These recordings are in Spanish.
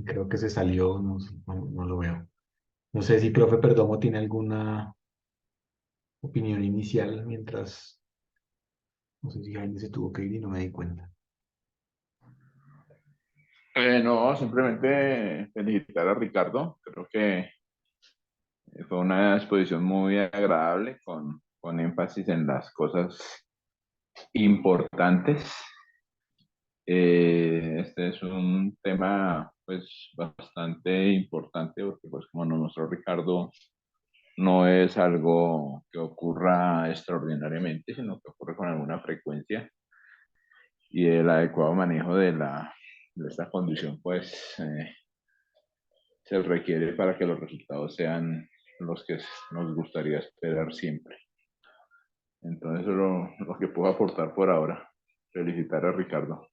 Creo que se salió, no, no lo veo. No sé si profe Perdomo tiene alguna opinión inicial mientras, no sé si Jaime se tuvo que ir y no me di cuenta. No, simplemente felicitar a Ricardo. Creo que fue una exposición muy agradable con énfasis en las cosas importantes. Este es un tema pues bastante importante porque pues como nos mostró Ricardo, no es algo que ocurra extraordinariamente, sino que ocurre con alguna frecuencia y el adecuado manejo de esta condición pues se requiere para que los resultados sean los que nos gustaría esperar siempre. Entonces, eso es lo que puedo aportar por ahora. Felicitar a Ricardo.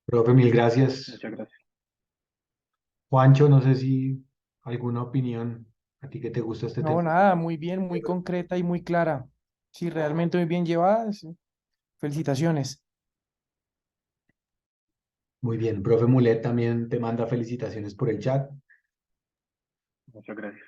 Profe, mil gracias. Muchas gracias. Juancho, no sé si alguna opinión, a ti que te gusta este No, tema. nada, muy bien, muy concreta y muy clara. Sí, realmente muy bien llevada. Sí. Felicitaciones. Muy bien, profe Mulet también te manda felicitaciones por el chat. Muchas gracias.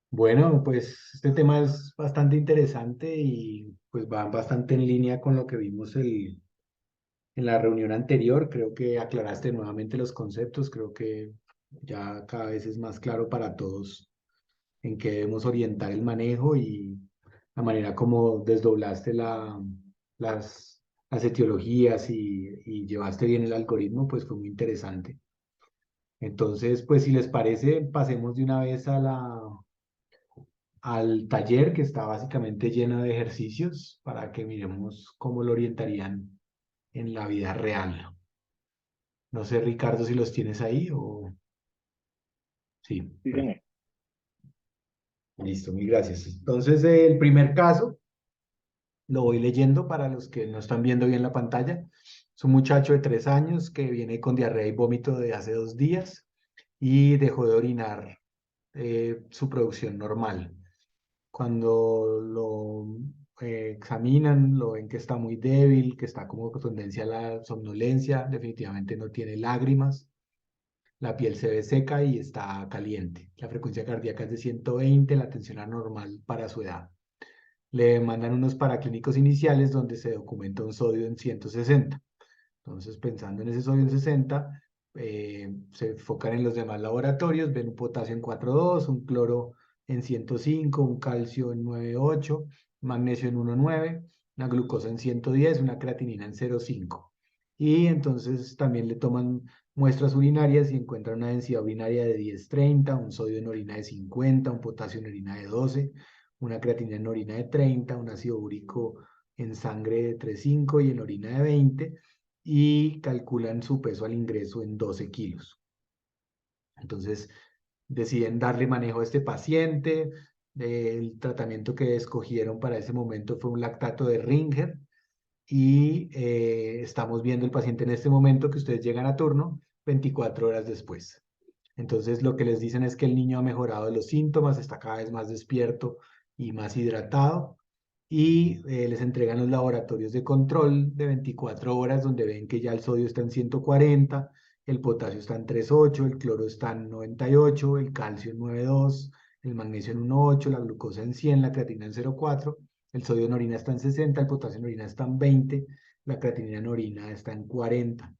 Bueno, pues este tema es bastante interesante y pues va bastante en línea con lo que vimos en la reunión anterior. Creo que aclaraste nuevamente los conceptos, creo que ya cada vez es más claro para todos en qué debemos orientar el manejo y la manera como desdoblaste las etiologías y llevaste bien el algoritmo, pues fue muy interesante. Entonces, pues si les parece, pasemos de una vez al taller que está básicamente lleno de ejercicios para que miremos cómo lo orientarían en la vida real. No sé, Ricardo, si los tienes ahí o... Sí, Sí, señor. listo, mil gracias. Entonces, el primer caso, lo voy leyendo para los que no están viendo bien la pantalla. Es un muchacho de 3 años que viene con diarrea y vómito de hace 2 días y dejó de orinar su producción normal. Cuando lo examinan, lo ven que está muy débil, que está como con tendencia a la somnolencia, definitivamente no tiene lágrimas, la piel se ve seca y está caliente. La frecuencia cardíaca es de 120, la tensión anormal para su edad. Le mandan unos paraclínicos iniciales donde se documenta un sodio en 160. Entonces, pensando en ese sodio en 60, se enfocan en los demás laboratorios, ven un potasio en 4,2, un cloro en 105, un calcio en 9,8, magnesio en 1,9, una glucosa en 110, una creatinina en 0,5. Y entonces también le toman muestras urinarias y encuentran una densidad urinaria de 10,30, un sodio en orina de 50, un potasio en orina de 12, una creatinina en orina de 30, un ácido úrico en sangre de 3,5 y en orina de 20 y calculan su peso al ingreso en 12 kilos. Entonces, deciden darle manejo a este paciente. El tratamiento que escogieron para ese momento fue un lactato de Ringer y estamos viendo el paciente en este momento que ustedes llegan a turno 24 horas después. Entonces, lo que les dicen es que el niño ha mejorado de los síntomas, está cada vez más despierto y más hidratado y les entregan los laboratorios de control de 24 horas donde ven que ya el sodio está en 140, el potasio está en 3,8, el cloro está en 98, el calcio en 9,2, el magnesio en 1,8, la glucosa en 100, la creatina en 0,4, el sodio en orina está en 60, el potasio en orina está en 20, la creatinina en orina está en 40.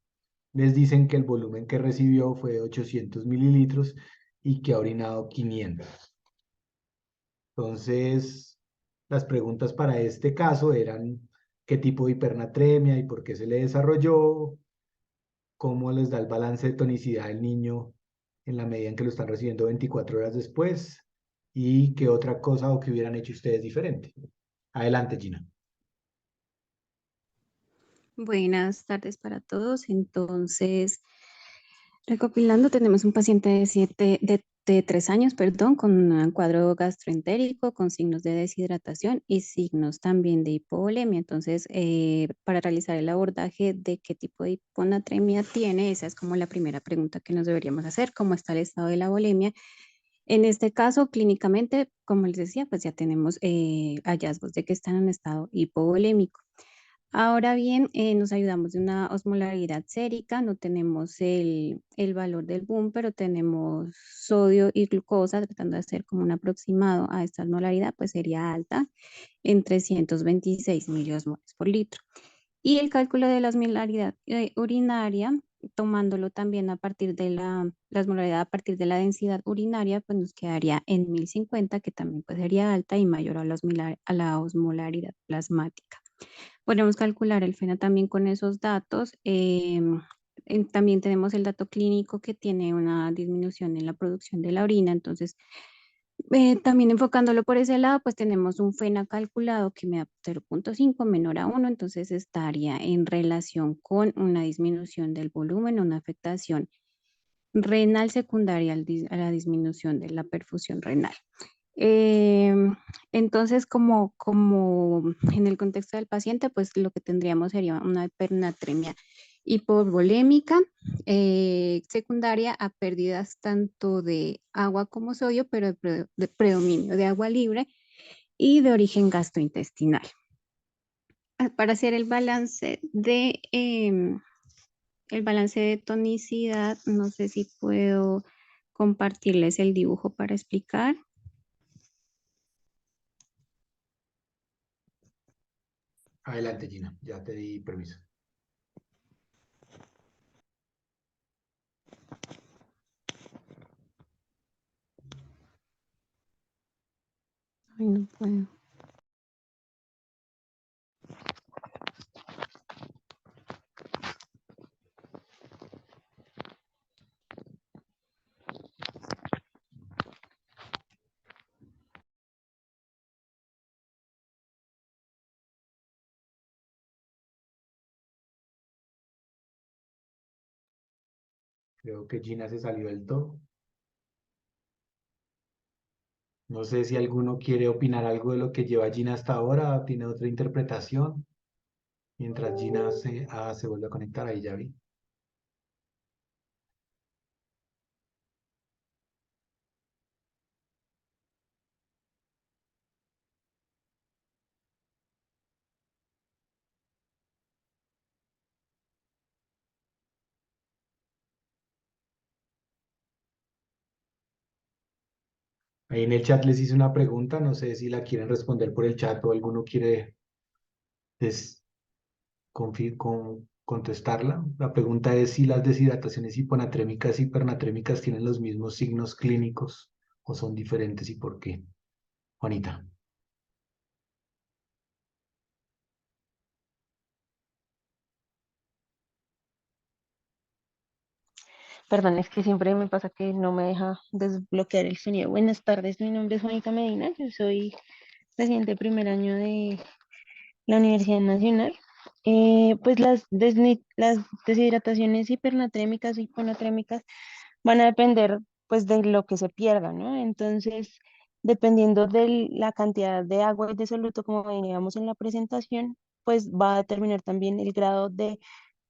Les dicen que el volumen que recibió fue de 800 mililitros y que ha orinado 500. Entonces, las preguntas para este caso eran qué tipo de hipernatremia y por qué se le desarrolló, cómo les da el balance de tonicidad del niño en la medida en que lo están recibiendo 24 horas después y qué otra cosa o qué hubieran hecho ustedes diferente. Adelante, Gina. Buenas tardes para todos. Entonces, recopilando, tenemos un paciente de 3 años, perdón, con un cuadro gastroentérico, con signos de deshidratación y signos también de hipovolemia. Entonces, para realizar el abordaje de qué tipo de hiponatremia tiene, esa es como la primera pregunta que nos deberíamos hacer, cómo está el estado de la volemia. En este caso, clínicamente, como les decía, pues ya tenemos hallazgos de que está en un estado hipovolémico. Ahora bien, nos ayudamos de una osmolaridad sérica, no tenemos el valor del boom, pero tenemos sodio y glucosa, tratando de hacer como un aproximado a esta osmolaridad, pues sería alta en 326 miliosmoles por litro. Y el cálculo de la osmolaridad urinaria, tomándolo también a partir de la osmolaridad a partir de la densidad urinaria, pues nos quedaría en 1050, que también pues sería alta y mayor a a la osmolaridad plasmática. Podemos calcular el FENA también con esos datos. También tenemos el dato clínico que tiene una disminución en la producción de la orina. Entonces, también enfocándolo por ese lado, pues tenemos un FENA calculado que me da 0,5 menor a 1. Entonces, estaría en relación con una disminución del volumen, una afectación renal secundaria a la disminución de la perfusión renal. Entonces, como en el contexto del paciente, pues lo que tendríamos sería una hipernatremia hipovolémica secundaria a pérdidas tanto de agua como sodio, pero de predominio de agua libre y de origen gastrointestinal. Para hacer el balance de tonicidad, no sé si puedo compartirles el dibujo para explicar. Adelante, Gina, ya te di permiso. Ay, no puedo. Creo que Gina se salió del todo. No sé si alguno quiere opinar algo de lo que lleva Gina hasta ahora, tiene otra interpretación. Mientras Gina se vuelve a conectar, ahí ya vi. Ahí en el chat les hice una pregunta, no sé si la quieren responder por el chat o alguno quiere des- contestarla. La pregunta es si las deshidrataciones hiponatrémicas y hipernatrémicas tienen los mismos signos clínicos o son diferentes y por qué. Juanita. Perdón, es que siempre me pasa que no me deja desbloquear el sonido. Buenas tardes, mi nombre es Mónica Medina, yo soy residente de primer año de la Universidad Nacional. Pues las deshidrataciones hipernatrémicas o hiponatrémicas van a depender pues de lo que se pierda, ¿no? Entonces, dependiendo de la cantidad de agua y de soluto, como veíamos en la presentación, pues va a determinar también el grado de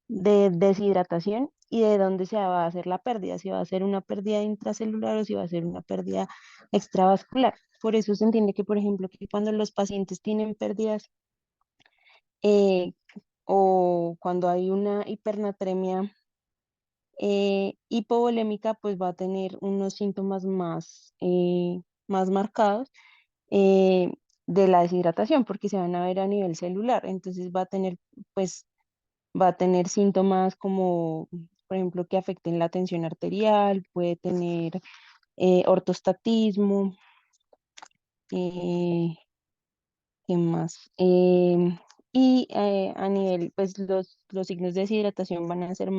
deshidratación y de dónde se va a hacer la pérdida, si va a ser una pérdida intracelular o si va a ser una pérdida extravascular. Por eso se entiende que, por ejemplo, que cuando los pacientes tienen pérdidas eh, o cuando hay una hipernatremia hipovolémica, pues va a tener unos síntomas más marcados eh, de la deshidratación, porque se van a ver a nivel celular. Entonces pues, va a tener síntomas como, por ejemplo, que afecten la tensión arterial, puede tener ortostatismo, eh, ¿qué más? A nivel, pues los signos de deshidratación van a ser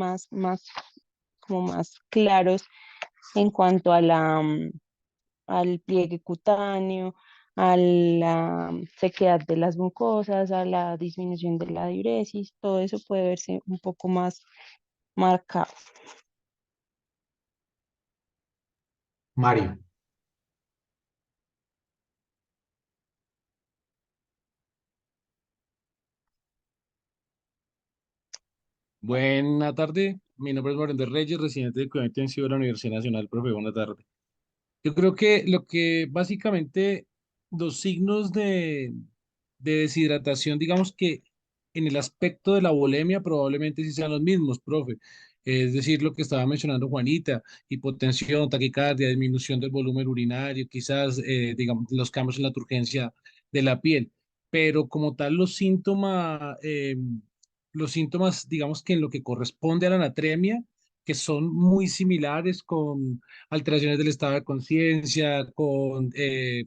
como más claros en cuanto a al pliegue cutáneo, a la sequedad de las mucosas, a la disminución de la diuresis, todo eso puede verse un poco más marcado. Mario. Buena tarde, mi nombre es Mauricio Reyes, residente de Cuidado Intensivo de la Universidad Nacional. Profe, buena tarde. Yo creo que lo que básicamente los signos de deshidratación, digamos que en el aspecto de la volemia probablemente sí sean los mismos, profe. Es decir, lo que estaba mencionando Juanita, hipotensión, taquicardia, disminución del volumen urinario, quizás, digamos, los cambios en la turgencia de la piel. Pero como tal, los síntomas, digamos que en lo que corresponde a la anatremia, que son muy similares con alteraciones del estado de conciencia, con, eh,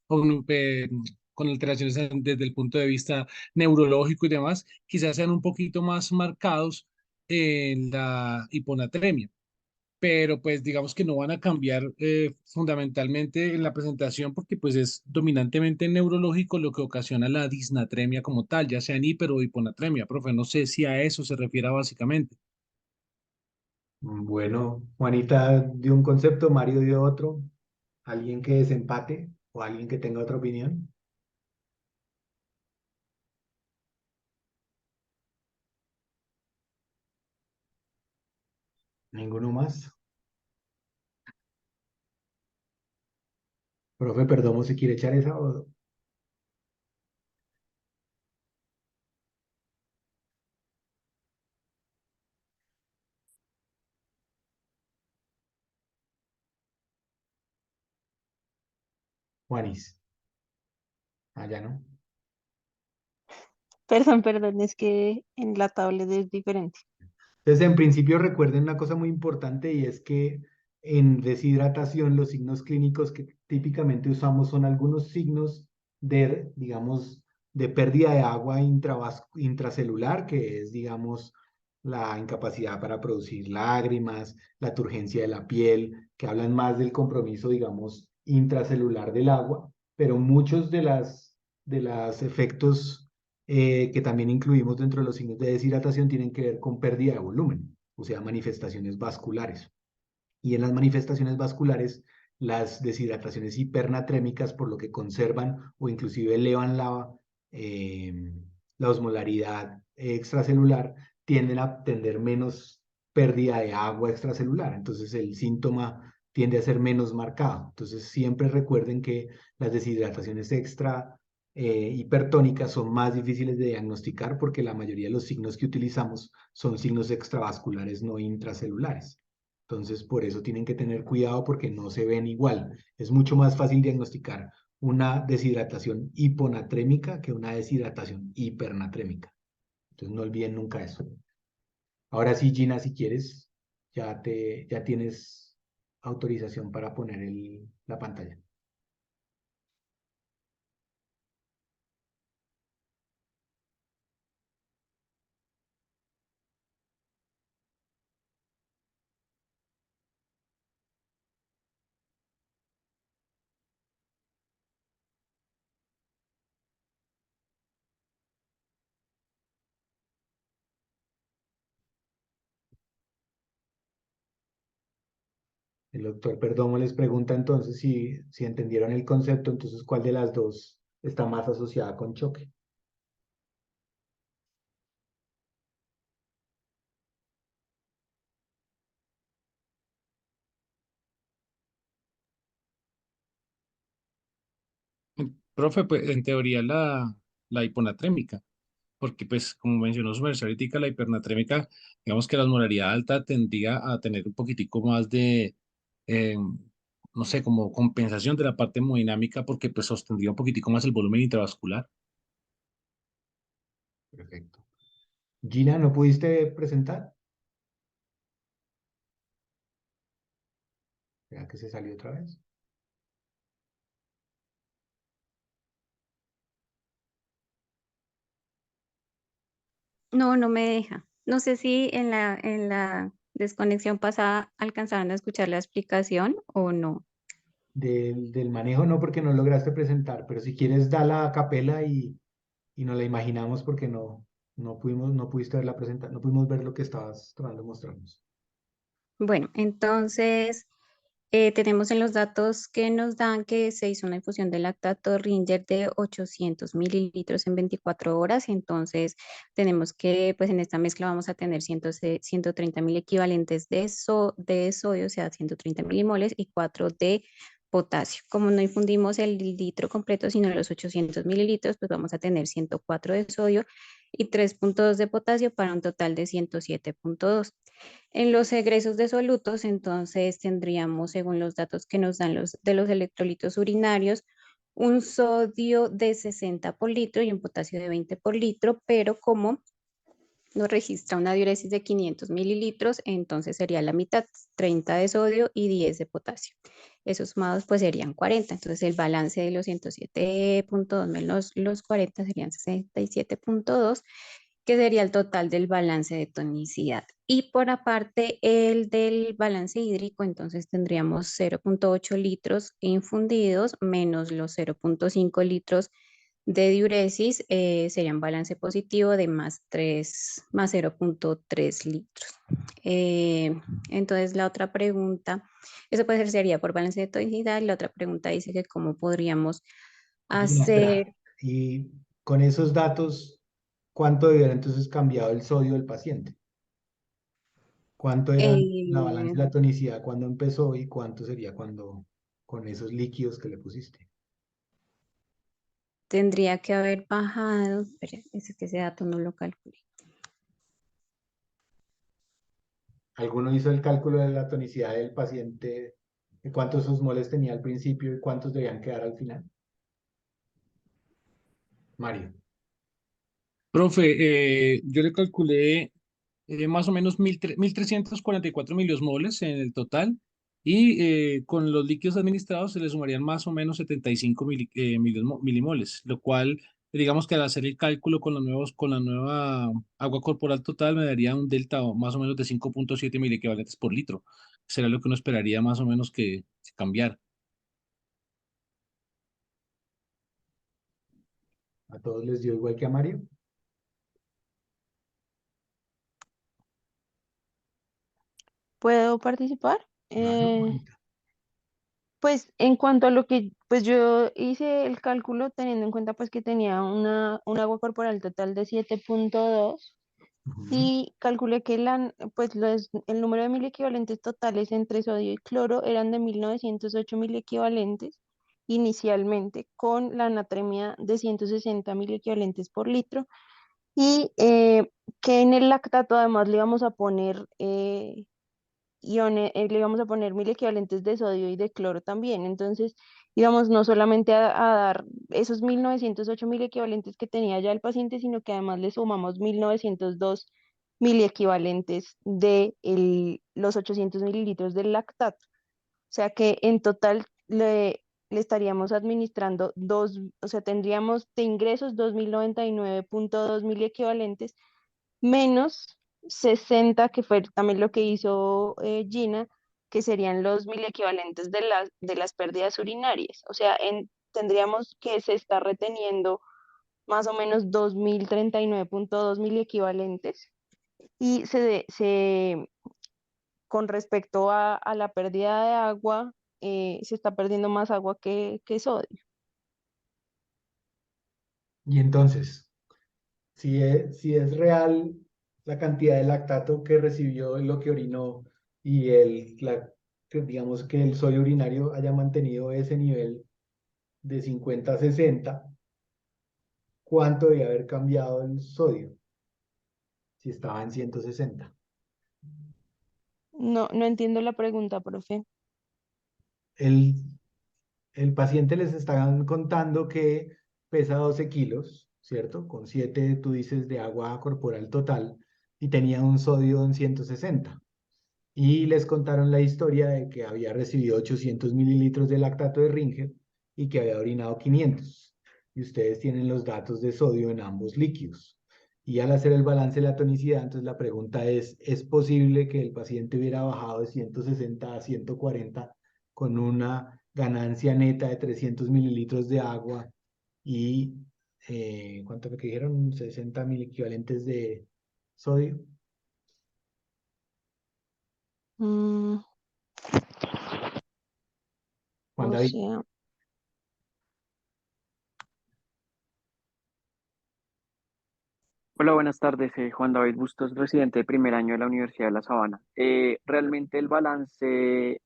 con alteraciones desde el punto de vista neurológico y demás, quizás sean un poquito más marcados en la hiponatremia, pero pues digamos que no van a cambiar fundamentalmente en la presentación porque pues es dominantemente neurológico lo que ocasiona la disnatremia como tal, ya sea en hiper o hiponatremia, profe, no sé si a eso se refiere básicamente. Bueno, Juanita dio un concepto, Mario dio otro. ¿Alguien que desempate o alguien que tenga otra opinión? ¿Ninguno más? Profe, perdón, ¿se quiere echar esa o Juanis? Allá no. Perdón, es que en la tablet es diferente. Entonces, en principio recuerden una cosa muy importante y es que en deshidratación los signos clínicos que típicamente usamos son algunos signos de, digamos, de pérdida de agua intracelular, que es, digamos, la incapacidad para producir lágrimas, la turgencia de la piel, que hablan más del compromiso, digamos, intracelular del agua, pero muchos de los efectos que también incluimos dentro de los signos de deshidratación tienen que ver con pérdida de volumen, o sea, manifestaciones vasculares. Y en las manifestaciones vasculares, las deshidrataciones hipernatrémicas, por lo que conservan o inclusive elevan la osmolaridad extracelular, tienden a tener menos pérdida de agua extracelular. Entonces el síntoma tiende a ser menos marcado. Entonces siempre recuerden que las deshidrataciones hipertónicas son más difíciles de diagnosticar porque la mayoría de los signos que utilizamos son signos extravasculares, no intracelulares. Entonces, por eso tienen que tener cuidado porque no se ven igual. Es mucho más fácil diagnosticar una deshidratación hiponatrémica que una deshidratación hipernatrémica. Entonces, no olviden nunca eso. Ahora sí, Gina, si quieres, ya tienes autorización para poner la pantalla. El doctor Perdomo les pregunta entonces si entendieron el concepto, entonces cuál de las dos está más asociada con choque. Profe, pues en teoría la hiponatrémica, porque pues como mencionó su merced ahorita, la hipernatrémica, digamos que la osmolaridad alta tendría a tener un poquitico más de, eh, no sé, como compensación de la parte hemodinámica, porque pues sostendría un poquitico más el volumen intravascular. Perfecto. Gina, ¿no pudiste presentar? ¿Será que se salió otra vez? No, no me deja. No sé si en la desconexión pasada alcanzaron a escuchar la explicación o no. Del manejo no, porque no lograste presentar, pero si quieres, dala a capela y nos la imaginamos porque no pudiste ver la presentación, no pudimos ver lo que estabas tratando de mostrarnos. Bueno, entonces tenemos en los datos que nos dan que se hizo una infusión de lactato Ringer de 800 mililitros en 24 horas. Entonces tenemos que, pues en esta mezcla vamos a tener 130 mil equivalentes de sodio, o sea, 130 milimoles y 4 de potasio. Como no infundimos el litro completo, sino los 800 mililitros, pues vamos a tener 104 de sodio y 3,2 de potasio para un total de 107,2. En los egresos de solutos, entonces tendríamos, según los datos que nos dan de los electrolitos urinarios, un sodio de 60 por litro y un potasio de 20 por litro, pero como nos registra una diuresis de 500 mililitros, entonces sería la mitad, 30 de sodio y 10 de potasio. Esos sumados pues serían 40, entonces el balance de los 107,2 menos los 40 serían 67,2, que sería el total del balance de tonicidad. Y por aparte, el del balance hídrico, entonces tendríamos 0,8 litros infundidos menos los 0,5 litros de diuresis, sería un balance positivo de más 0,3 litros. Entonces, la otra pregunta, eso puede ser, sería por balance de tonicidad. La otra pregunta dice que cómo podríamos Gina, espera. hacer. Y con esos datos, ¿cuánto debiera entonces cambiado el sodio del paciente? ¿Cuánto era la balanza eh, de la tonicidad cuando empezó y cuánto sería cuando con esos líquidos que le pusiste? Tendría que haber bajado, espera, es que ese dato no lo calculé. ¿Alguno hizo el cálculo de la tonicidad del paciente, de cuántos osmoles tenía al principio y cuántos debían quedar al final? Mario. Profe, yo le calculé más o menos 1.344 miliosmoles en el total y con los líquidos administrados se le sumarían más o menos 75 milimoles, lo cual, digamos que al hacer el cálculo con la nueva agua corporal total me daría un delta más o menos de 5,7 miliequivalentes por litro. Será lo que uno esperaría más o menos que cambiar. ¿A todos les dio igual que a Mario? ¿Puedo participar? Claro, Juanita. Pues en cuanto a lo que, pues yo hice el cálculo teniendo en cuenta pues que tenía un agua corporal total de 7,2 Ujú. y calculé que el número de mil equivalentes totales entre sodio y cloro eran de 1908 mil equivalentes inicialmente, con la natremia de 160 mil equivalentes por litro, y que en el lactato además le íbamos a poner le íbamos a poner mil equivalentes de sodio y de cloro también. Entonces íbamos no solamente a dar esos 1908 mil equivalentes que tenía ya el paciente, sino que además le sumamos 1902 mil equivalentes de los 800 mililitros del lactato. O sea que en total le estaríamos administrando o sea, tendríamos de ingresos 2.099,2 mil equivalentes menos 60, que fue también lo que hizo Gina, que serían los mil equivalentes de las pérdidas urinarias. O sea, tendríamos que se está reteniendo más o menos 2.039,2 mil equivalentes. Y con respecto a la pérdida de agua, se está perdiendo más agua que sodio. Y entonces, si es real la cantidad de lactato que recibió y lo que orinó y que digamos que el sodio urinario haya mantenido ese nivel de 50 a 60, ¿cuánto debe haber cambiado el sodio si estaba en 160? No, no entiendo la pregunta, profe. El, el paciente les están contando que pesa 12 kilos, ¿cierto? Con 7, tú dices, de agua corporal total y tenía un sodio en 160. Y les contaron la historia de que había recibido 800 mililitros de lactato de Ringer y que había orinado 500. Y ustedes tienen los datos de sodio en ambos líquidos. Y al hacer el balance de la tonicidad, entonces la pregunta ¿es posible que el paciente hubiera bajado de 160 a 140 con una ganancia neta de 300 mililitros de agua y, ¿cuánto fue que dijeron? 60 mil equivalentes de sodio. Mm, Juan o David. sea, Hola, buenas tardes. Juan David Bustos, residente de primer año de la Universidad de La Sabana. Realmente el balance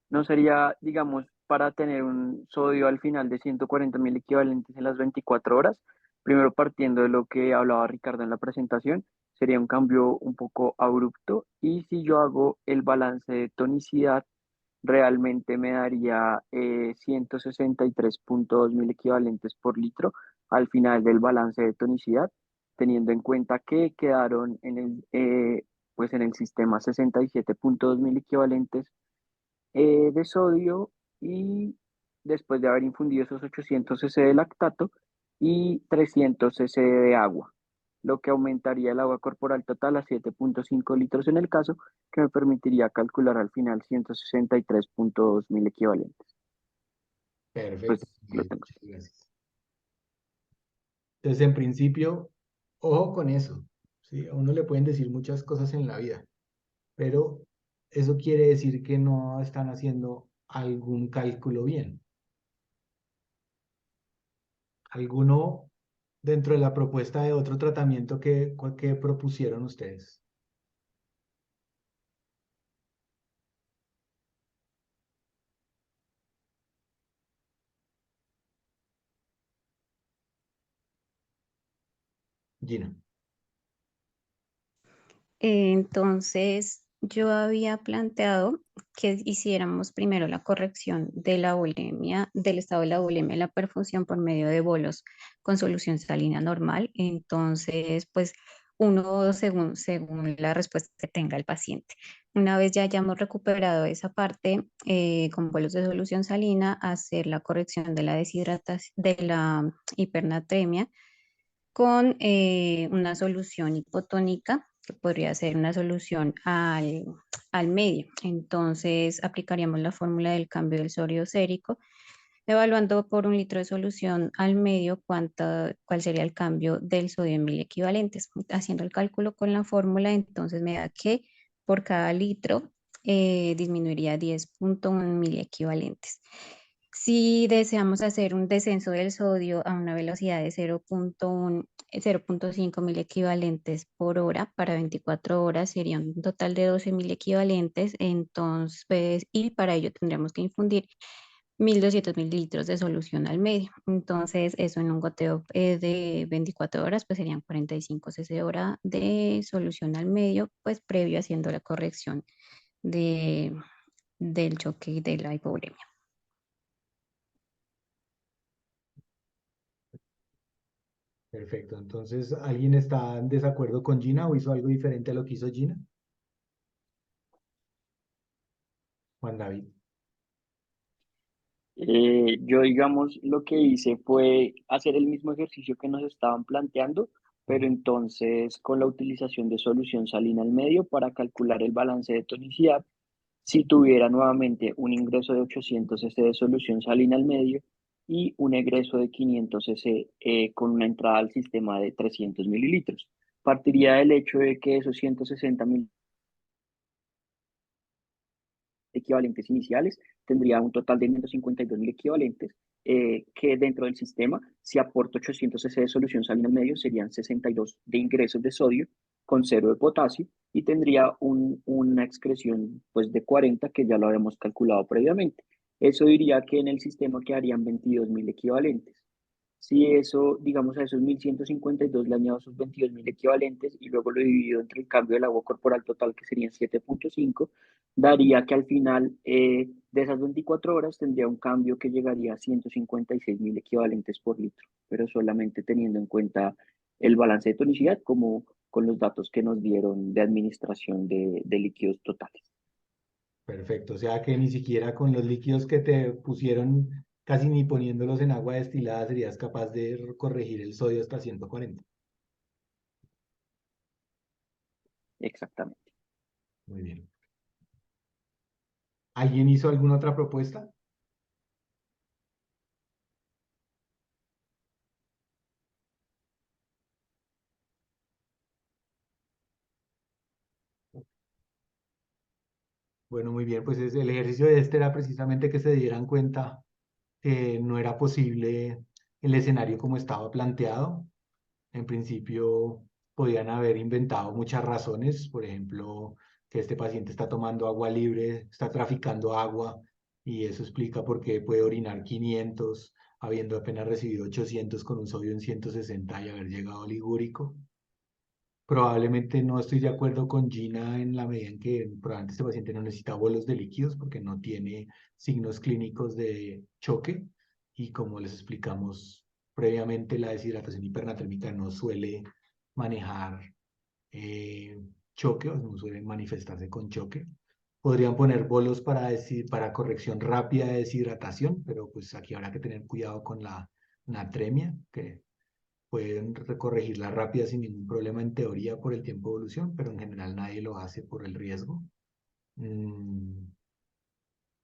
no sería, digamos, para tener un sodio al final de 140 mil equivalentes en las 24 horas, Primero, partiendo de lo que hablaba Ricardo en la presentación, sería un cambio un poco abrupto y si yo hago el balance de tonicidad, realmente me daría 163.2 mil equivalentes por litro al final del balance de tonicidad, teniendo en cuenta que quedaron pues en el sistema 67.2 mil equivalentes de sodio y después de haber infundido esos 800 cc de lactato y 300 cc de agua, lo que aumentaría el agua corporal total a 7.5 litros en el caso, que me permitiría calcular al final 163.2 mil equivalentes. Pues Perfecto. lo Bien, tengo. muchas gracias. Entonces, en principio, ojo con eso. ¿Sí? A uno le pueden decir muchas cosas en la vida, pero eso quiere decir que no están haciendo algún cálculo bien. ¿Alguno dentro de la propuesta de otro tratamiento que propusieron ustedes? Gina. Entonces, yo había planteado que hiciéramos primero la corrección de la bulimia, del estado de la bulimia y la perfusión por medio de bolos con solución salina normal. Entonces, pues uno según la respuesta que tenga el paciente. Una vez ya hayamos recuperado esa parte con bolos de solución salina, hacer la corrección de la deshidratación, de la hipernatremia con una solución hipotónica, que podría ser una solución al medio. Entonces, aplicaríamos la fórmula del cambio del sodio sérico, evaluando por un litro de solución al medio cuál sería el cambio del sodio en mil equivalentes. Haciendo el cálculo con la fórmula, entonces me da que por cada litro disminuiría 10.1 mil equivalentes. Si deseamos hacer un descenso del sodio a una velocidad de 0.5 mil equivalentes por hora para 24 horas, sería un total de 12 mil equivalentes. Entonces, y para ello tendríamos que infundir 1.200 mililitros de solución al medio. Entonces, eso en un goteo de 24 horas, pues serían 45 cc hora de solución al medio, pues previo haciendo la corrección de, del choque y de la hipovolemia. Perfecto. Entonces, ¿alguien está en desacuerdo con Gina o hizo algo diferente a lo que hizo Gina? Juan David. Yo, digamos, lo que hice fue hacer el mismo ejercicio que nos estaban planteando, pero entonces con la utilización de solución salina al medio para calcular el balance de tonicidad. Si tuviera nuevamente un ingreso de 800 cc de solución salina al medio y un egreso de 500 cc con una entrada al sistema de 300 mililitros. Partiría del hecho de que esos 160 mil equivalentes iniciales tendría un total de 152 mil equivalentes, que dentro del sistema, si aporto 800 cc de solución salina al medio, serían 62 de ingresos de sodio con 0 de potasio y tendría una excreción pues, de 40 que ya lo habíamos calculado previamente. Eso diría que en el sistema quedarían 22 mil equivalentes. Si eso, digamos, a esos 1.152 le añado sus 22 mil equivalentes y luego lo divido entre el cambio del agua corporal total, que serían 7.5, daría que al final de esas 24 horas tendría un cambio que llegaría a 156 mil equivalentes por litro, pero solamente teniendo en cuenta el balance de tonicidad como con los datos que nos dieron de administración de líquidos totales. Perfecto. O sea que ni siquiera con los líquidos que te pusieron, casi ni poniéndolos en agua destilada, serías capaz de corregir el sodio hasta 140. Exactamente. Muy bien. ¿Alguien hizo alguna otra propuesta? Bueno, muy bien, pues el ejercicio de este era precisamente que se dieran cuenta que no era posible el escenario como estaba planteado. En principio, podían haber inventado muchas razones, por ejemplo, que este paciente está tomando agua libre, está traficando agua, y eso explica por qué puede orinar 500 habiendo apenas recibido 800 con un sodio en 160 y haber llegado ligúrico. Probablemente no estoy de acuerdo con Gina en la medida en que probablemente este paciente no necesita bolos de líquidos porque no tiene signos clínicos de choque y como les explicamos previamente, la deshidratación hipernatrémica no suele manejar choque o no suele manifestarse con choque. Podrían poner bolos para corrección rápida de deshidratación, pero pues aquí habrá que tener cuidado con la natremia, que pueden corregirla rápida sin ningún problema en teoría por el tiempo de evolución, pero en general nadie lo hace por el riesgo.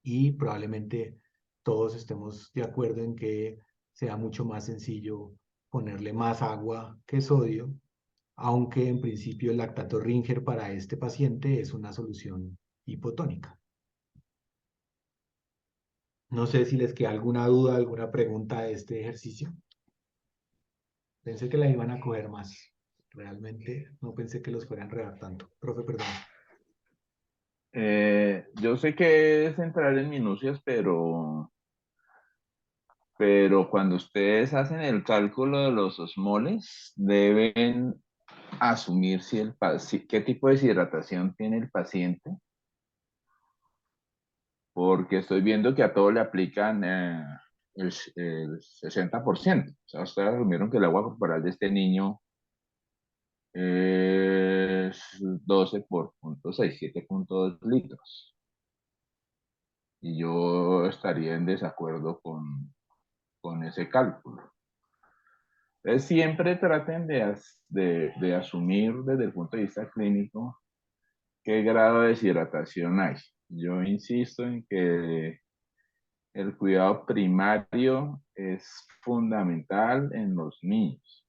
Y probablemente todos estemos de acuerdo en que sea mucho más sencillo ponerle más agua que sodio, aunque en principio el lactato Ringer para este paciente es una solución hipotónica. No sé si les queda alguna duda, alguna pregunta de este ejercicio. Pensé que la iban a coger más. Realmente no pensé que los fueran a enredar tanto. Profe, perdón. Yo sé que es entrar en minucias, pero cuando ustedes hacen el cálculo de los osmoles, deben asumir qué tipo de deshidratación tiene el paciente, porque estoy viendo que a todo le aplican el 60%. O sea, ustedes asumieron que el agua corporal de este niño es 12 por 0.6, 7.2 litros. Y yo estaría en desacuerdo con ese cálculo. Entonces, siempre traten de asumir desde el punto de vista clínico qué grado de deshidratación hay. Yo insisto en que el cuidado primario es fundamental en los niños.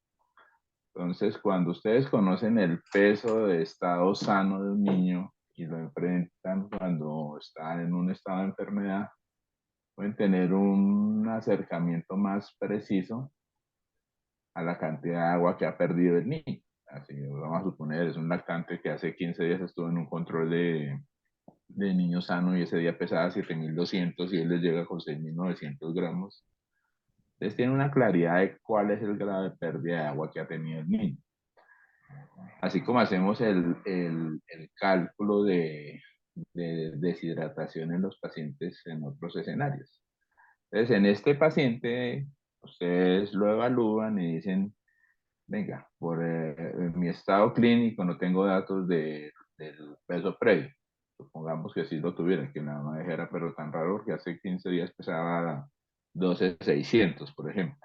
Entonces, cuando ustedes conocen el peso de estado sano de un niño y lo enfrentan cuando está en un estado de enfermedad, pueden tener un acercamiento más preciso a la cantidad de agua que ha perdido el niño. Así, vamos a suponer, es un lactante que hace 15 días estuvo en un control de niño sano y ese día pesaba 7.200 y él les llega con 6.900 gramos. Entonces tiene una claridad de cuál es el grado de pérdida de agua que ha tenido el niño. Así como hacemos el cálculo de deshidratación en los pacientes en otros escenarios. Entonces, en este paciente, ustedes lo evalúan y dicen, venga, por mi estado clínico no tengo datos del peso previo. Supongamos que sí lo tuviera, que la mamá dijera, pero tan raro que hace 15 días pesaba 12.600, por ejemplo.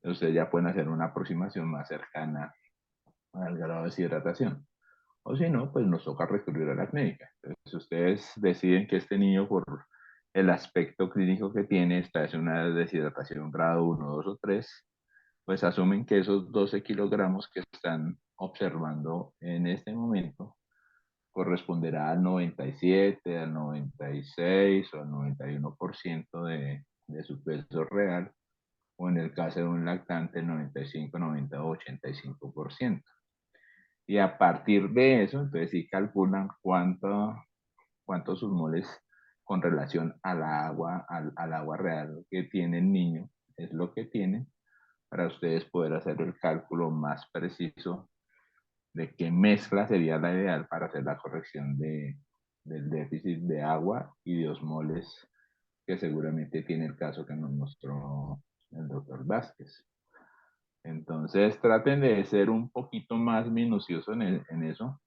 Ustedes ya pueden hacer una aproximación más cercana al grado de deshidratación. O si no, pues nos toca recurrir a la clínica. Entonces, si ustedes deciden que este niño, por el aspecto clínico que tiene, está en una deshidratación grado 1, 2 o 3, pues asumen que esos 12 kilogramos que están observando en este momento corresponderá al 97, al 96 o al 91% de su peso real, o en el caso de un lactante, el 95, 90 o 85%. Y a partir de eso, entonces sí calculan cuántos osmoles con relación al agua real que tiene el niño, es lo que tiene, para ustedes poder hacer el cálculo más preciso de qué mezcla sería la ideal para hacer la corrección del déficit de agua y de osmoles que seguramente tiene el caso que nos mostró el doctor Vázquez. Entonces traten de ser un poquito más minuciosos en eso,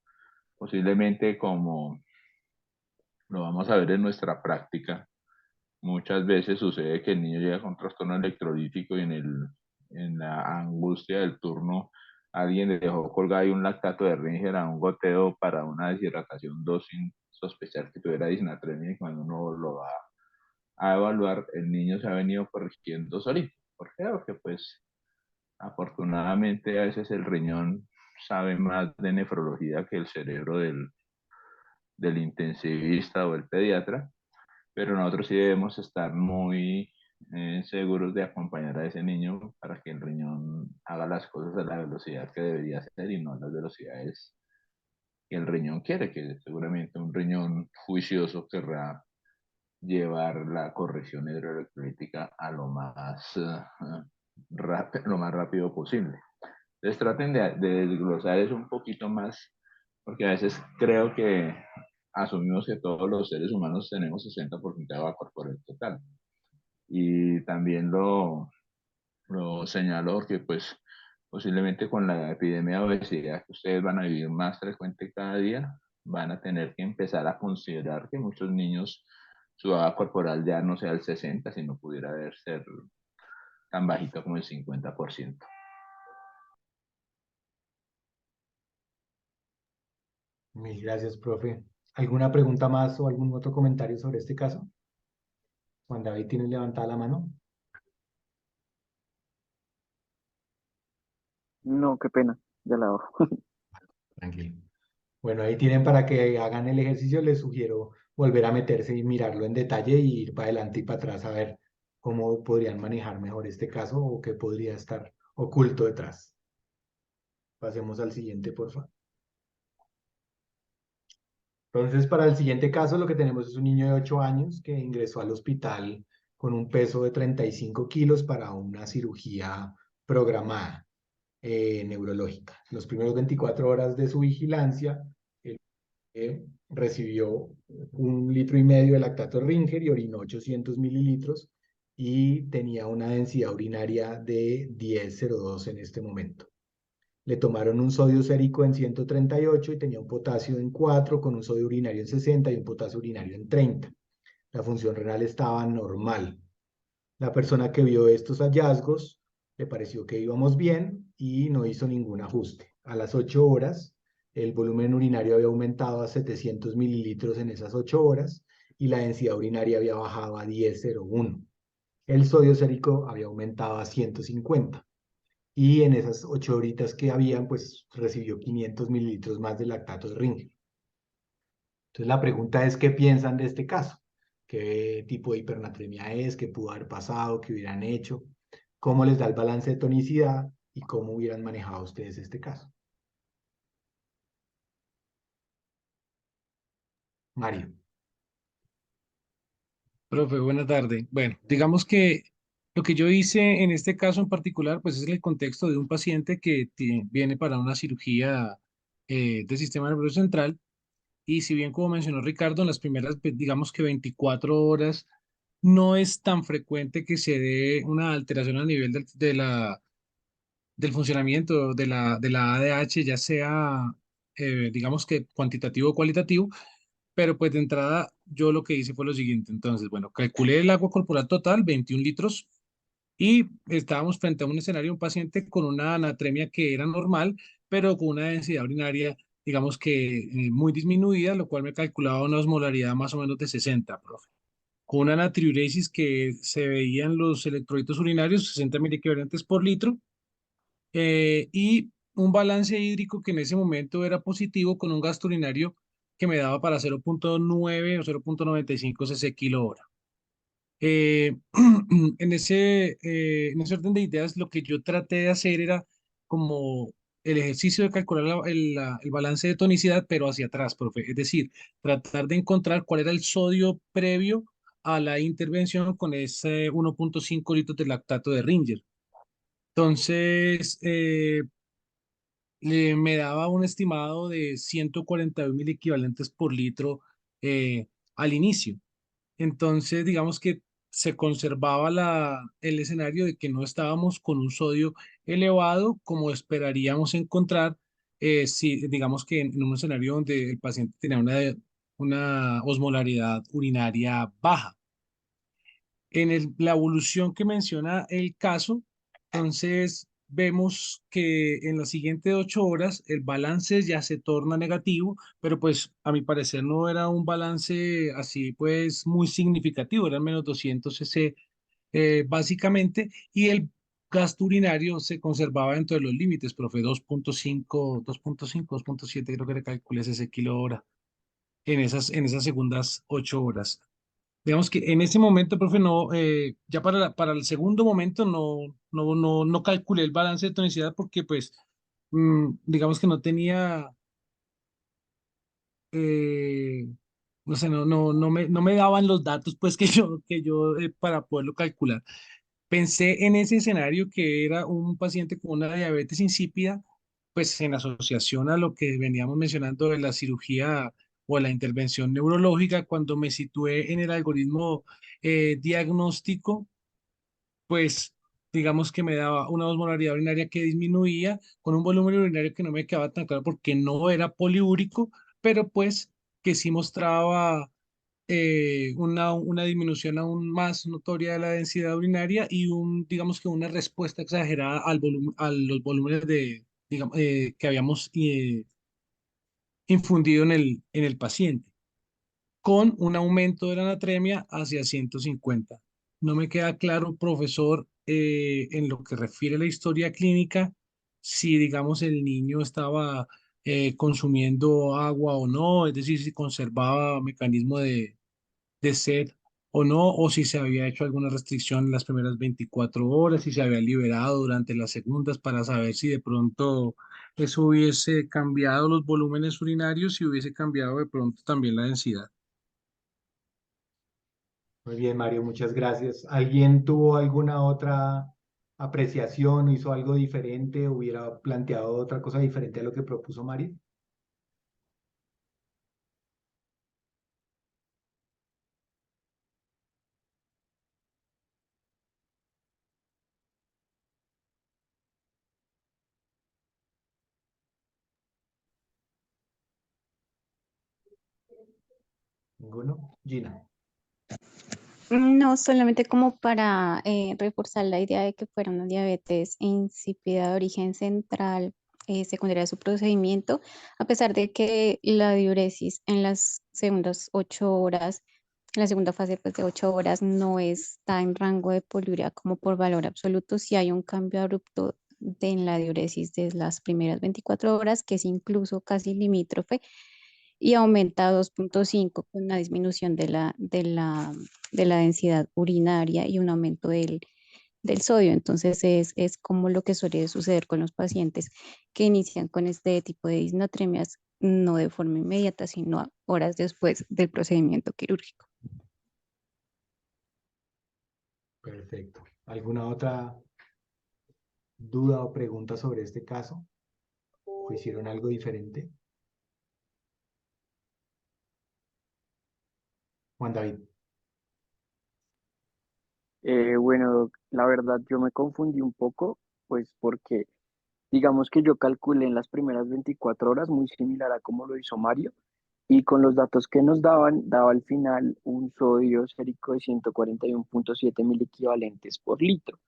posiblemente como lo vamos a ver en nuestra práctica. Muchas veces sucede que el niño llega con trastorno electrolítico y en la angustia del turno alguien le dejó colgado ahí un lactato de Ringer a un goteo para una deshidratación 2 sin sospechar que tuviera disnatremia, y cuando uno lo va a evaluar, el niño se ha venido corrigiendo solito. ¿Por qué? Porque pues afortunadamente a veces el riñón sabe más de nefrología que el cerebro del intensivista o el pediatra, pero nosotros sí debemos estar muy seguros de acompañar a ese niño para que el riñón haga las cosas a la velocidad que debería hacer y no a las velocidades que el riñón quiere, que seguramente un riñón juicioso querrá llevar la corrección hidroelectrolítica a lo más rápido posible. Entonces traten de desglosar eso un poquito más, porque a veces creo que asumimos que todos los seres humanos tenemos 60% de agua corporal total. Y también lo señaló que pues posiblemente con la epidemia de obesidad que ustedes van a vivir más frecuente cada día, van a tener que empezar a considerar que muchos niños su agua corporal ya no sea el 60, sino pudiera ser tan bajito como el 50%. Mil gracias, profe. ¿Alguna pregunta más o algún otro comentario sobre este caso? Juan David, ¿tienes levantada la mano? No, qué pena, ya la hago. Tranquilo. Bueno, ahí tienen para que hagan el ejercicio. Les sugiero volver a meterse y mirarlo en detalle y ir para adelante y para atrás a ver cómo podrían manejar mejor este caso o qué podría estar oculto detrás. Pasemos al siguiente, por favor. Entonces, para el siguiente caso, lo que tenemos es un niño de 8 años que ingresó al hospital con un peso de 35 kilos para una cirugía programada neurológica. En los primeros 24 horas de su vigilancia, recibió 1,5 litros de lactato Ringer y orinó 800 mililitros y tenía una densidad urinaria de 10,02 en este momento. Le tomaron un sodio sérico en 138 y tenía un potasio en 4 con un sodio urinario en 60 y un potasio urinario en 30. La función renal estaba normal. La persona que vio estos hallazgos le pareció que íbamos bien y no hizo ningún ajuste. A las 8 horas, el volumen urinario había aumentado a 700 mililitros en esas 8 horas y la densidad urinaria había bajado a 10,01. El sodio sérico había aumentado a 150 y en esas 8 horitas que habían, pues recibió 500 mililitros más de lactato de Ringer. Entonces la pregunta es, ¿qué piensan de este caso? ¿Qué tipo de hipernatremia es? ¿Qué pudo haber pasado? ¿Qué hubieran hecho? ¿Cómo les da el balance de tonicidad? ¿Y cómo hubieran manejado ustedes este caso? Mario. Profe, buena tarde. Bueno, digamos que lo que yo hice en este caso en particular, pues es el contexto de un paciente que viene para una cirugía del sistema nervioso central. Y si bien, como mencionó Ricardo, en las primeras, digamos que 24 horas, no es tan frecuente que se dé una alteración a nivel del funcionamiento de la ADH, ya sea, digamos que cuantitativo o cualitativo, pero pues de entrada yo lo que hice fue lo siguiente. Entonces, bueno, calculé el agua corporal total, 21 litros, y estábamos frente a un escenario, un paciente con una anatremia que era normal, pero con una densidad urinaria, digamos que muy disminuida, lo cual me calculaba una osmolaridad más o menos de 60, profe. Con una natriuresis que se veían los electrolitos urinarios, 60 miliequivalentes por litro, y un balance hídrico que en ese momento era positivo con un gasto urinario que me daba para 0,9 o 0,95 cc kilo hora. Eh, en ese orden de ideas, lo que yo traté de hacer era como el ejercicio de calcular el balance de tonicidad, pero hacia atrás, profe. Es decir, tratar de encontrar cuál era el sodio previo a la intervención con ese 1,5 litros de lactato de Ringer. Entonces, me daba un estimado de 141 mil equivalentes por litro al inicio. Entonces, digamos que se conservaba el escenario de que no estábamos con un sodio elevado como esperaríamos encontrar si, digamos que en un escenario donde el paciente tenía una osmolaridad urinaria baja. En la evolución que menciona el caso, entonces vemos que en las siguientes 8 horas el balance ya se torna negativo, pero pues a mi parecer no era un balance así pues muy significativo, eran menos 200 cc básicamente, y el gasto urinario se conservaba dentro de los límites, profe, 2,5, 2,7 creo que le calculé ese kilo hora en esas segundas 8 horas. Digamos que en ese momento, profe, no, ya para el segundo momento no calculé el balance de tonicidad porque, pues, digamos que no tenía, eh, no sé, no me daban los datos pues que yo para poderlo calcular. Pensé en ese escenario que era un paciente con una diabetes insípida, pues en asociación a lo que veníamos mencionando de la cirugía o la intervención neurológica, cuando me situé en el algoritmo diagnóstico, pues digamos que me daba una osmolaridad urinaria que disminuía con un volumen urinario que no me quedaba tan claro porque no era poliúrico, pero pues que sí mostraba una disminución aún más notoria de la densidad urinaria y digamos que una respuesta exagerada al volumen, a los volúmenes digamos, que habíamos infundido en el paciente, con un aumento de la anatremia hacia 150. No me queda claro, profesor, en lo que refiere a la historia clínica, si, digamos, el niño estaba consumiendo agua o no, es decir, si conservaba mecanismo de sed o no, o si se había hecho alguna restricción en las primeras 24 horas, si se había liberado durante las segundas para saber si de pronto eso hubiese cambiado los volúmenes urinarios y hubiese cambiado de pronto también la densidad. Muy bien, Mario, muchas gracias. ¿Alguien tuvo alguna otra apreciación, hizo algo diferente, hubiera planteado otra cosa diferente a lo que propuso Mario? ¿Ninguno? Gina. No, solamente como para reforzar la idea de que fuera una diabetes insípida de origen central, secundaria a su procedimiento, a pesar de que la diuresis en las segundas 8 horas, en la segunda fase pues, de 8 horas, no está en rango de poliuria como por valor absoluto, si hay un cambio abrupto en la diuresis de las primeras 24 horas, que es incluso casi limítrofe y aumenta a 2,5 con una disminución de la densidad urinaria y un aumento del sodio. Entonces es como lo que suele suceder con los pacientes que inician con este tipo de disnatremias, no de forma inmediata, sino horas después del procedimiento quirúrgico. Perfecto. ¿Alguna otra duda o pregunta sobre este caso? ¿O hicieron algo diferente? Juan David. Bueno, la verdad yo me confundí un poco, pues porque digamos que yo calculé en las primeras 24 horas muy similar a como lo hizo Mario y con los datos que nos daban, daba al final un sodio sérico de 141,7 mil equivalentes por litro.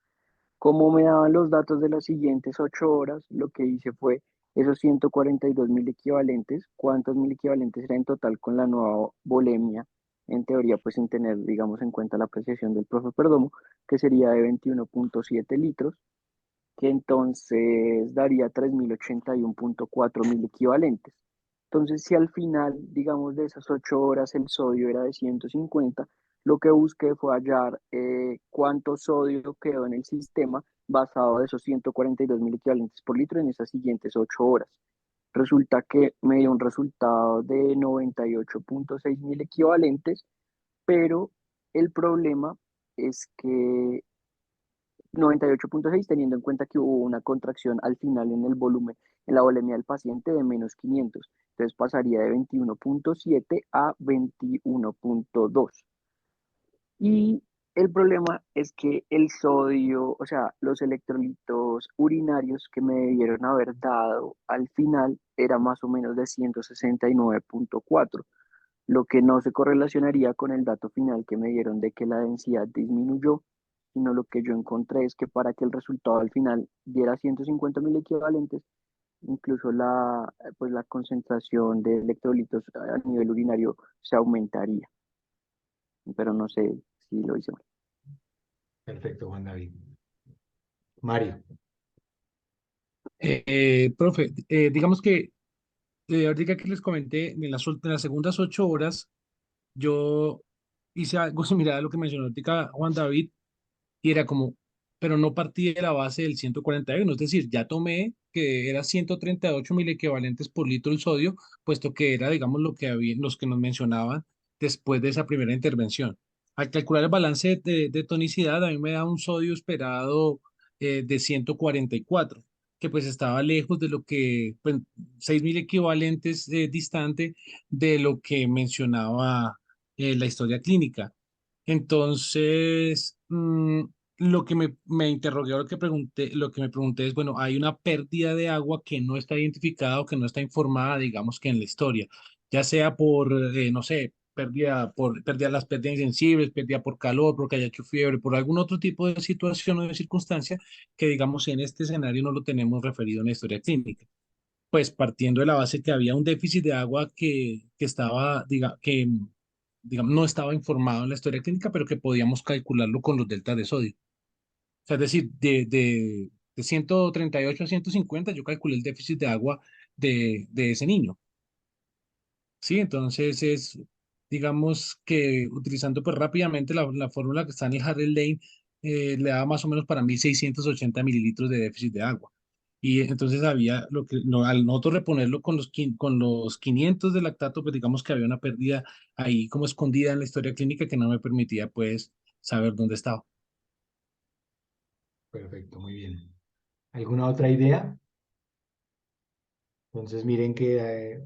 Como me daban los datos de las siguientes 8 horas, lo que hice fue esos 142 mil equivalentes, cuántos mil equivalentes era en total con la nueva volemia, en teoría, pues sin tener, digamos, en cuenta la apreciación del profe Perdomo, que sería de 21,7 litros, que entonces daría 3.081,4 mil equivalentes. Entonces, si al final, digamos, de esas 8 horas el sodio era de 150, lo que busqué fue hallar cuánto sodio quedó en el sistema basado de esos 142 mil equivalentes por litro en esas siguientes 8 horas. Resulta que me dio un resultado de 98,6 mil equivalentes, pero el problema es que 98,6 teniendo en cuenta que hubo una contracción al final en el volumen, en la volemia del paciente de menos 500. Entonces pasaría de 21,7 a 21,2. Y el problema es que el sodio, o sea, los electrolitos urinarios que me debieron haber dado al final era más o menos de 169,4, lo que no se correlacionaría con el dato final que me dieron de que la densidad disminuyó, sino lo que yo encontré es que para que el resultado al final diera 150 mil equivalentes, incluso pues la concentración de electrolitos a nivel urinario se aumentaría, pero no sé si lo hice mal. Perfecto, Juan David. Mario. Profe, digamos que ahorita que les comenté, en las segundas 8 horas, yo hice algo similar a lo que mencionó ahorita Juan David, y era como, pero no partí de la base del 141, es decir, ya tomé que era 138 mil equivalentes por litro el sodio, puesto que era, digamos, lo que había, los que nos mencionaban después de esa primera intervención. Al calcular el balance de tonicidad, a mí me da un sodio esperado de 144, que pues estaba lejos de lo que, pues, 6.000 equivalentes distante de lo que mencionaba la historia clínica. Entonces, lo que me interrogué, lo que me pregunté es, bueno, hay una pérdida de agua que no está identificada o que no está informada, digamos que en la historia, ya sea por, no sé, pérdida las pérdidas insensibles, pérdida por calor, porque haya hecho fiebre, por algún otro tipo de situación o de circunstancia que, digamos, en este escenario no lo tenemos referido en la historia clínica. Pues partiendo de la base que había un déficit de agua que estaba, digamos, no estaba informado en la historia clínica, pero que podíamos calcularlo con los deltas de sodio. O sea, es decir, de 138 a 150 yo calculé el déficit de agua de ese niño. Sí, entonces es, digamos que utilizando pues rápidamente la fórmula que está en el Harrell Lane, le daba más o menos para 1.680 mililitros de déficit de agua. Y entonces había lo que, no, al nosotros reponerlo con los 500 de lactato, pues digamos que había una pérdida ahí como escondida en la historia clínica que no me permitía pues saber dónde estaba. Perfecto, muy bien. ¿Alguna otra idea? Entonces miren que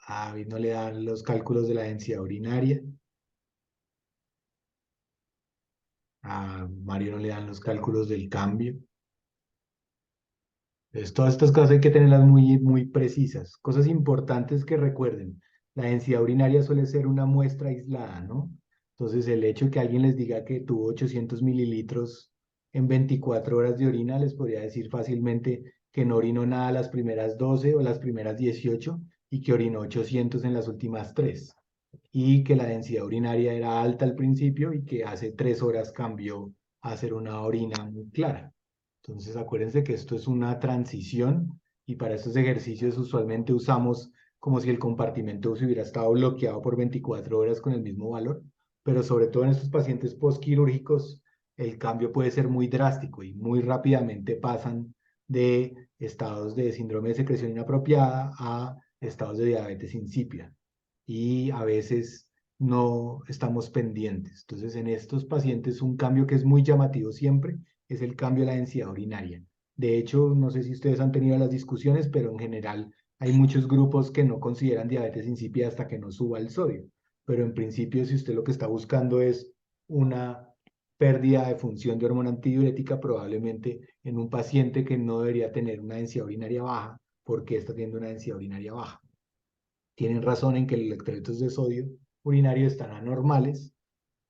a David no le dan los cálculos de la densidad urinaria, a Mario no le dan los cálculos del cambio. Entonces, todas estas cosas hay que tenerlas muy, muy precisas. Cosas importantes que recuerden. La densidad urinaria suele ser una muestra aislada, ¿no? Entonces, el hecho de que alguien les diga que tuvo 800 mililitros en 24 horas de orina, les podría decir fácilmente que no orinó nada las primeras 12 o las primeras 18 y que orinó 800 en las últimas 3. Y que la densidad urinaria era alta al principio y que hace 3 horas cambió a ser una orina muy clara. Entonces, acuérdense que esto es una transición y para estos ejercicios usualmente usamos como si el compartimento se hubiera estado bloqueado por 24 horas con el mismo valor, pero sobre todo en estos pacientes postquirúrgicos, el cambio puede ser muy drástico y muy rápidamente pasan de estados de síndrome de secreción inapropiada a estados de diabetes insípida y a veces no estamos pendientes. Entonces, en estos pacientes un cambio que es muy llamativo siempre es el cambio de la densidad urinaria. De hecho, no sé si ustedes han tenido las discusiones, pero en general hay muchos grupos que no consideran diabetes insípida hasta que no suba el sodio. Pero en principio, si usted lo que está buscando es una pérdida de función de hormona antidiurética, probablemente en un paciente que no debería tener una densidad urinaria baja, porque está teniendo una densidad urinaria baja. Tienen razón en que los electrolitos de sodio urinario están anormales.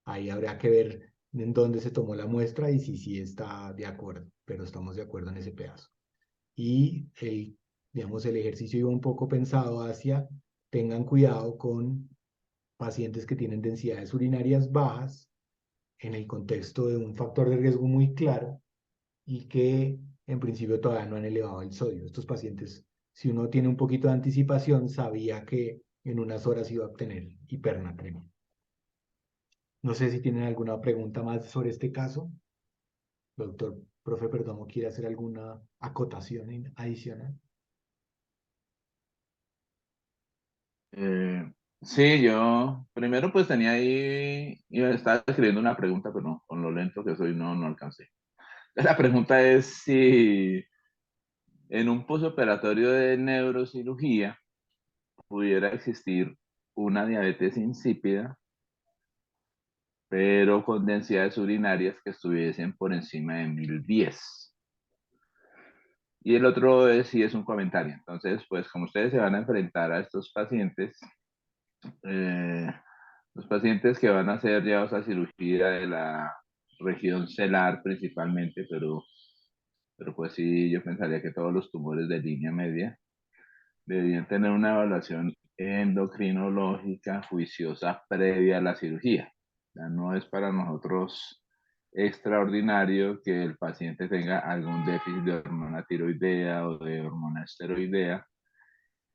Ahí habrá que ver en dónde se tomó la muestra y si sí está de acuerdo, pero estamos de acuerdo en ese pedazo. Y digamos, el ejercicio iba un poco pensado hacia, tengan cuidado con pacientes que tienen densidades urinarias bajas en el contexto de un factor de riesgo muy claro y que en principio todavía no han elevado el sodio. Estos pacientes, si uno tiene un poquito de anticipación, sabía que en unas horas iba a obtener hipernatremia. No sé si tienen alguna pregunta más sobre este caso. Doctor, profe, perdón, ¿quiere hacer alguna acotación adicional? Sí, yo primero pues tenía ahí, yo estaba escribiendo una pregunta, pero no, con lo lento que soy no alcancé. La pregunta es si en un posoperatorio de neurocirugía pudiera existir una diabetes insípida, pero con densidades urinarias que estuviesen por encima de 1010. Y el otro es si es un comentario. Entonces, pues como ustedes se van a enfrentar a estos pacientes, eh, los pacientes que van a ser llevados a cirugía de la región celar principalmente, pero pues sí, yo pensaría que todos los tumores de línea media deberían tener una evaluación endocrinológica juiciosa previa a la cirugía. O sea, no es para nosotros extraordinario que el paciente tenga algún déficit de hormona tiroidea o de hormona esteroidea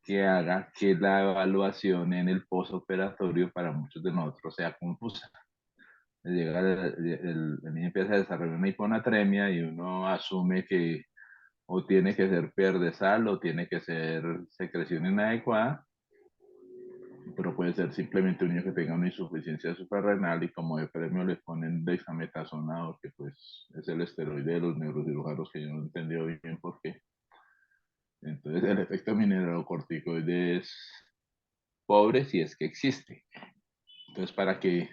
que haga que la evaluación en el postoperatorio para muchos de nosotros sea confusa. Llega el niño empieza a desarrollar una hiponatremia y uno asume que o tiene que ser pérdida de sal o tiene que ser secreción inadecuada pero puede ser simplemente un niño que tenga una insuficiencia suprarrenal y como de premio le ponen dexametasona, que pues es el esteroide de los neurocirujanos, que yo no he entendido bien por qué. Entonces el efecto mineralocorticoide es pobre si es que existe. Entonces para que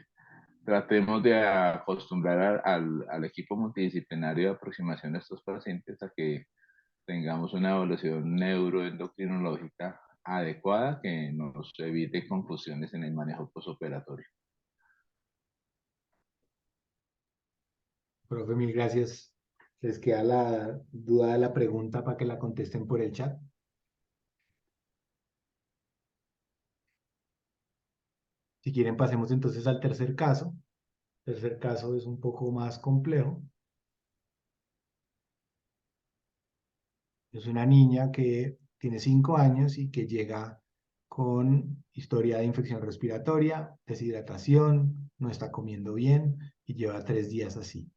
tratemos de acostumbrar al equipo multidisciplinario de aproximación de estos pacientes a que tengamos una evaluación neuroendocrinológica adecuada que nos evite confusiones en el manejo posoperatorio. Profe, mil gracias. ¿Les queda la duda de la pregunta para que la contesten por el chat? Si quieren, pasemos entonces al tercer caso. El tercer caso es un poco más complejo. Es una niña que tiene 5 años y que llega con historia de infección respiratoria, deshidratación, no está comiendo bien y lleva 3 días así.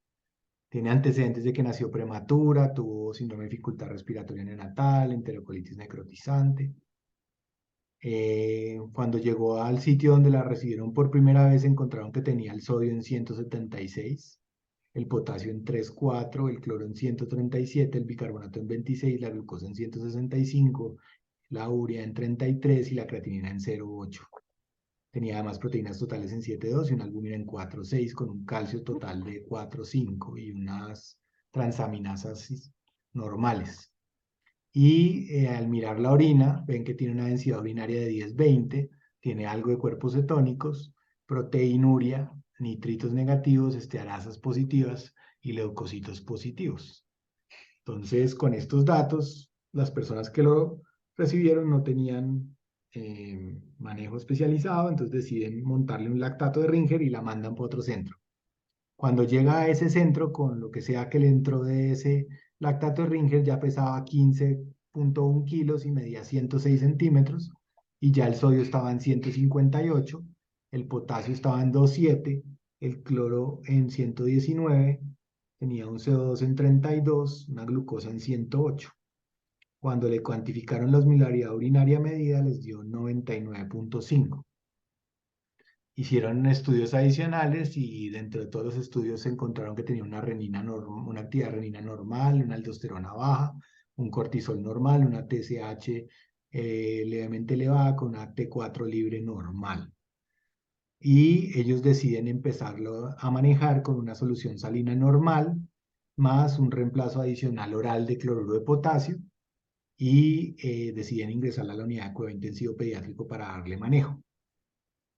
Tiene antecedentes de que nació prematura, tuvo síndrome de dificultad respiratoria neonatal, enterocolitis necrotizante. Cuando llegó al sitio donde la recibieron por primera vez, encontraron que tenía el sodio en 176, el potasio en 3,4, el cloro en 137, el bicarbonato en 26, la glucosa en 165, la urea en 33 y la creatinina en 0,8. Tenía además proteínas totales en 7,2 y una albúmina en 4,6 con un calcio total de 4,5 y unas transaminasas normales. Y al mirar la orina, ven que tiene una densidad urinaria de 10-20, tiene algo de cuerpos cetónicos, proteinuria, nitritos negativos, estearasas positivas y leucocitos positivos. Entonces, con estos datos, las personas que lo recibieron no tenían manejo especializado, entonces deciden montarle un lactato de Ringer y la mandan para otro centro. Cuando llega a ese centro, con lo que sea que le entró de ese lactato de Ringer, ya pesaba 15,1 kilos y medía 106 centímetros, y ya el sodio estaba en 158, el potasio estaba en 2,7, el cloro en 119, tenía un CO2 en 32, una glucosa en 108. Cuando le cuantificaron la osmolaridad urinaria medida, les dio 99,5. Hicieron estudios adicionales y dentro de todos los estudios se encontraron que tenía una una actividad renina normal, una aldosterona baja, un cortisol normal, una TSH levemente elevada con una T4 libre normal. Y ellos deciden empezarlo a manejar con una solución salina normal más un reemplazo adicional oral de cloruro de potasio y deciden ingresarla a la unidad de cuidado intensivo pediátrico para darle manejo.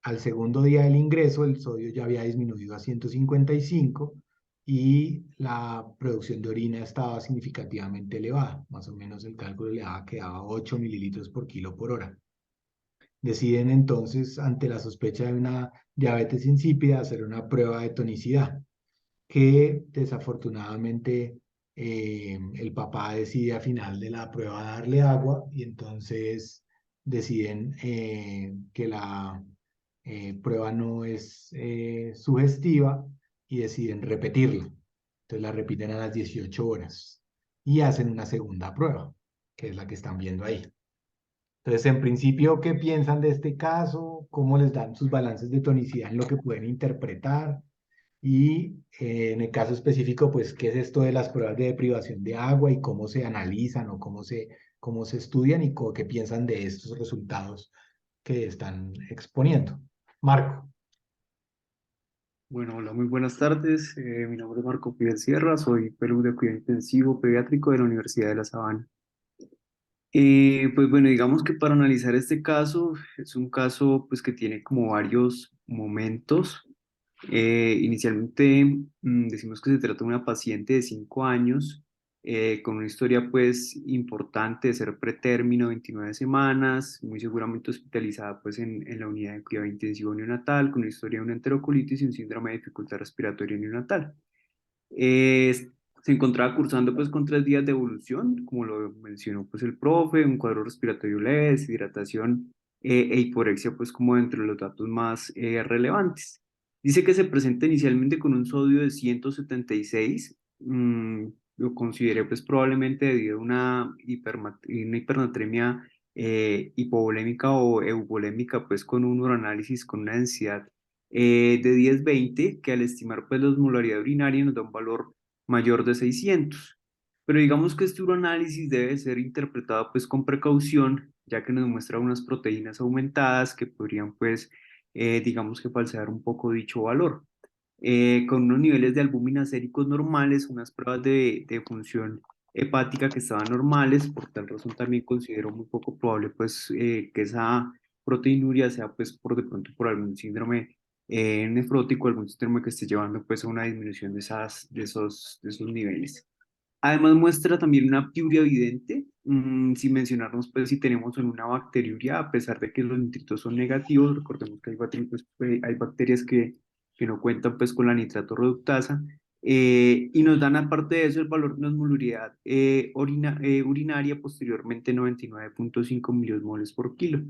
Al segundo día del ingreso, el sodio ya había disminuido a 155 y la producción de orina estaba significativamente elevada. Más o menos el cálculo le daba que daba 8 mililitros por kilo por hora. Deciden entonces, ante la sospecha de una diabetes insípida, hacer una prueba de tonicidad, que desafortunadamente el papá decide al final de la prueba darle agua y entonces deciden que la prueba no es sugestiva y deciden repetirla. Entonces la repiten a las 18 horas y hacen una segunda prueba, que es la que están viendo ahí. Entonces, en principio, ¿qué piensan de este caso? ¿Cómo les dan sus balances de tonicidad en lo que pueden interpretar? Y en el caso específico, pues, ¿qué es esto de las pruebas de deprivación de agua y cómo se analizan o cómo se estudian y qué piensan de estos resultados que están exponiendo? Marco. Bueno, hola, muy buenas tardes. Mi nombre es Marco Fidel Sierra, soy fellow de cuidado intensivo pediátrico de la Universidad de La Sabana. Pues bueno, digamos que para analizar este caso, es un caso pues que tiene como varios momentos. Inicialmente decimos que se trata de una paciente de 5 años con una historia pues importante de ser pretérmino, 29 semanas, muy seguramente hospitalizada pues en la unidad de cuidado intensivo neonatal, con una historia de una enterocolitis y un síndrome de dificultad respiratoria neonatal. Se encontraba cursando pues con 3 días de evolución, como lo mencionó pues el profe, un cuadro respiratorio leve, deshidratación e hiporexia pues como entre los datos más relevantes. Dice que se presenta inicialmente con un sodio de 176, lo consideré pues probablemente debido a una hipernatremia hipovolémica o euvolémica, pues con un uroanálisis con una densidad de 10-20, que al estimar pues la osmolaridad urinaria nos da un valor mayor de 600. Pero digamos que este uroanálisis debe ser interpretado pues con precaución, ya que nos muestra unas proteínas aumentadas que podrían pues, digamos que falsear un poco dicho valor. Con unos niveles de albúmina séricos normales, unas pruebas de función hepática que estaban normales. Por tal razón también considero muy poco probable pues que esa proteinuria sea pues por de pronto por algún síndrome nefrótico, algún síndrome que esté llevando pues a una disminución de esos niveles. Además muestra también una piuria evidente, sin mencionarnos pues si tenemos en una bacteriuria, a pesar de que los nitritos son negativos. Recordemos que hay bacterias que no cuentan pues con la nitrato reductasa, y nos dan aparte de eso el valor de osmolaridad urinaria posteriormente 99.5 miliosmoles por kilo,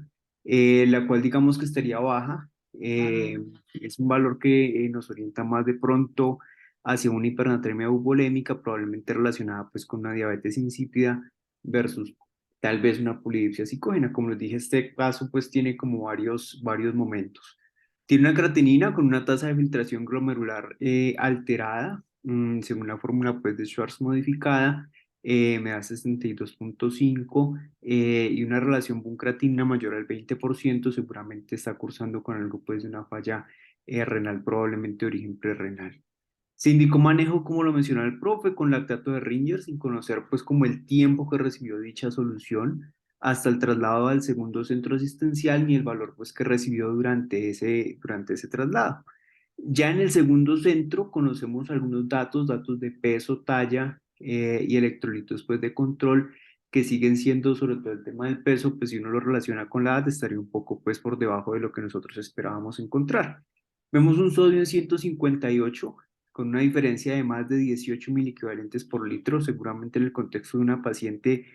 la cual digamos que estaría baja. Es un valor que nos orienta más de pronto hacia una hipernatremia euvolémica, probablemente relacionada pues con una diabetes insípida versus tal vez una polidipsia psicógena. Como les dije, este caso pues tiene como varios momentos. Tiene una creatinina con una tasa de filtración glomerular alterada, según la fórmula pues de Schwartz modificada, me da 62.5, y una relación buncreatina mayor al 20%, seguramente está cursando con algo pues de una falla renal, probablemente de origen prerrenal. Se indicó manejo, como lo mencionó el profe, con lactato de Ringer, sin conocer pues como el tiempo que recibió dicha solución hasta el traslado al segundo centro asistencial, ni el valor pues que recibió durante ese traslado. Ya en el segundo centro conocemos algunos datos de peso, talla y electrolitos pues de control, que siguen siendo, sobre todo el tema del peso, pues si uno lo relaciona con la edad, estaría un poco pues por debajo de lo que nosotros esperábamos encontrar. Vemos un sodio en 158, con una diferencia de más de 18 miliequivalentes por litro, seguramente en el contexto de una paciente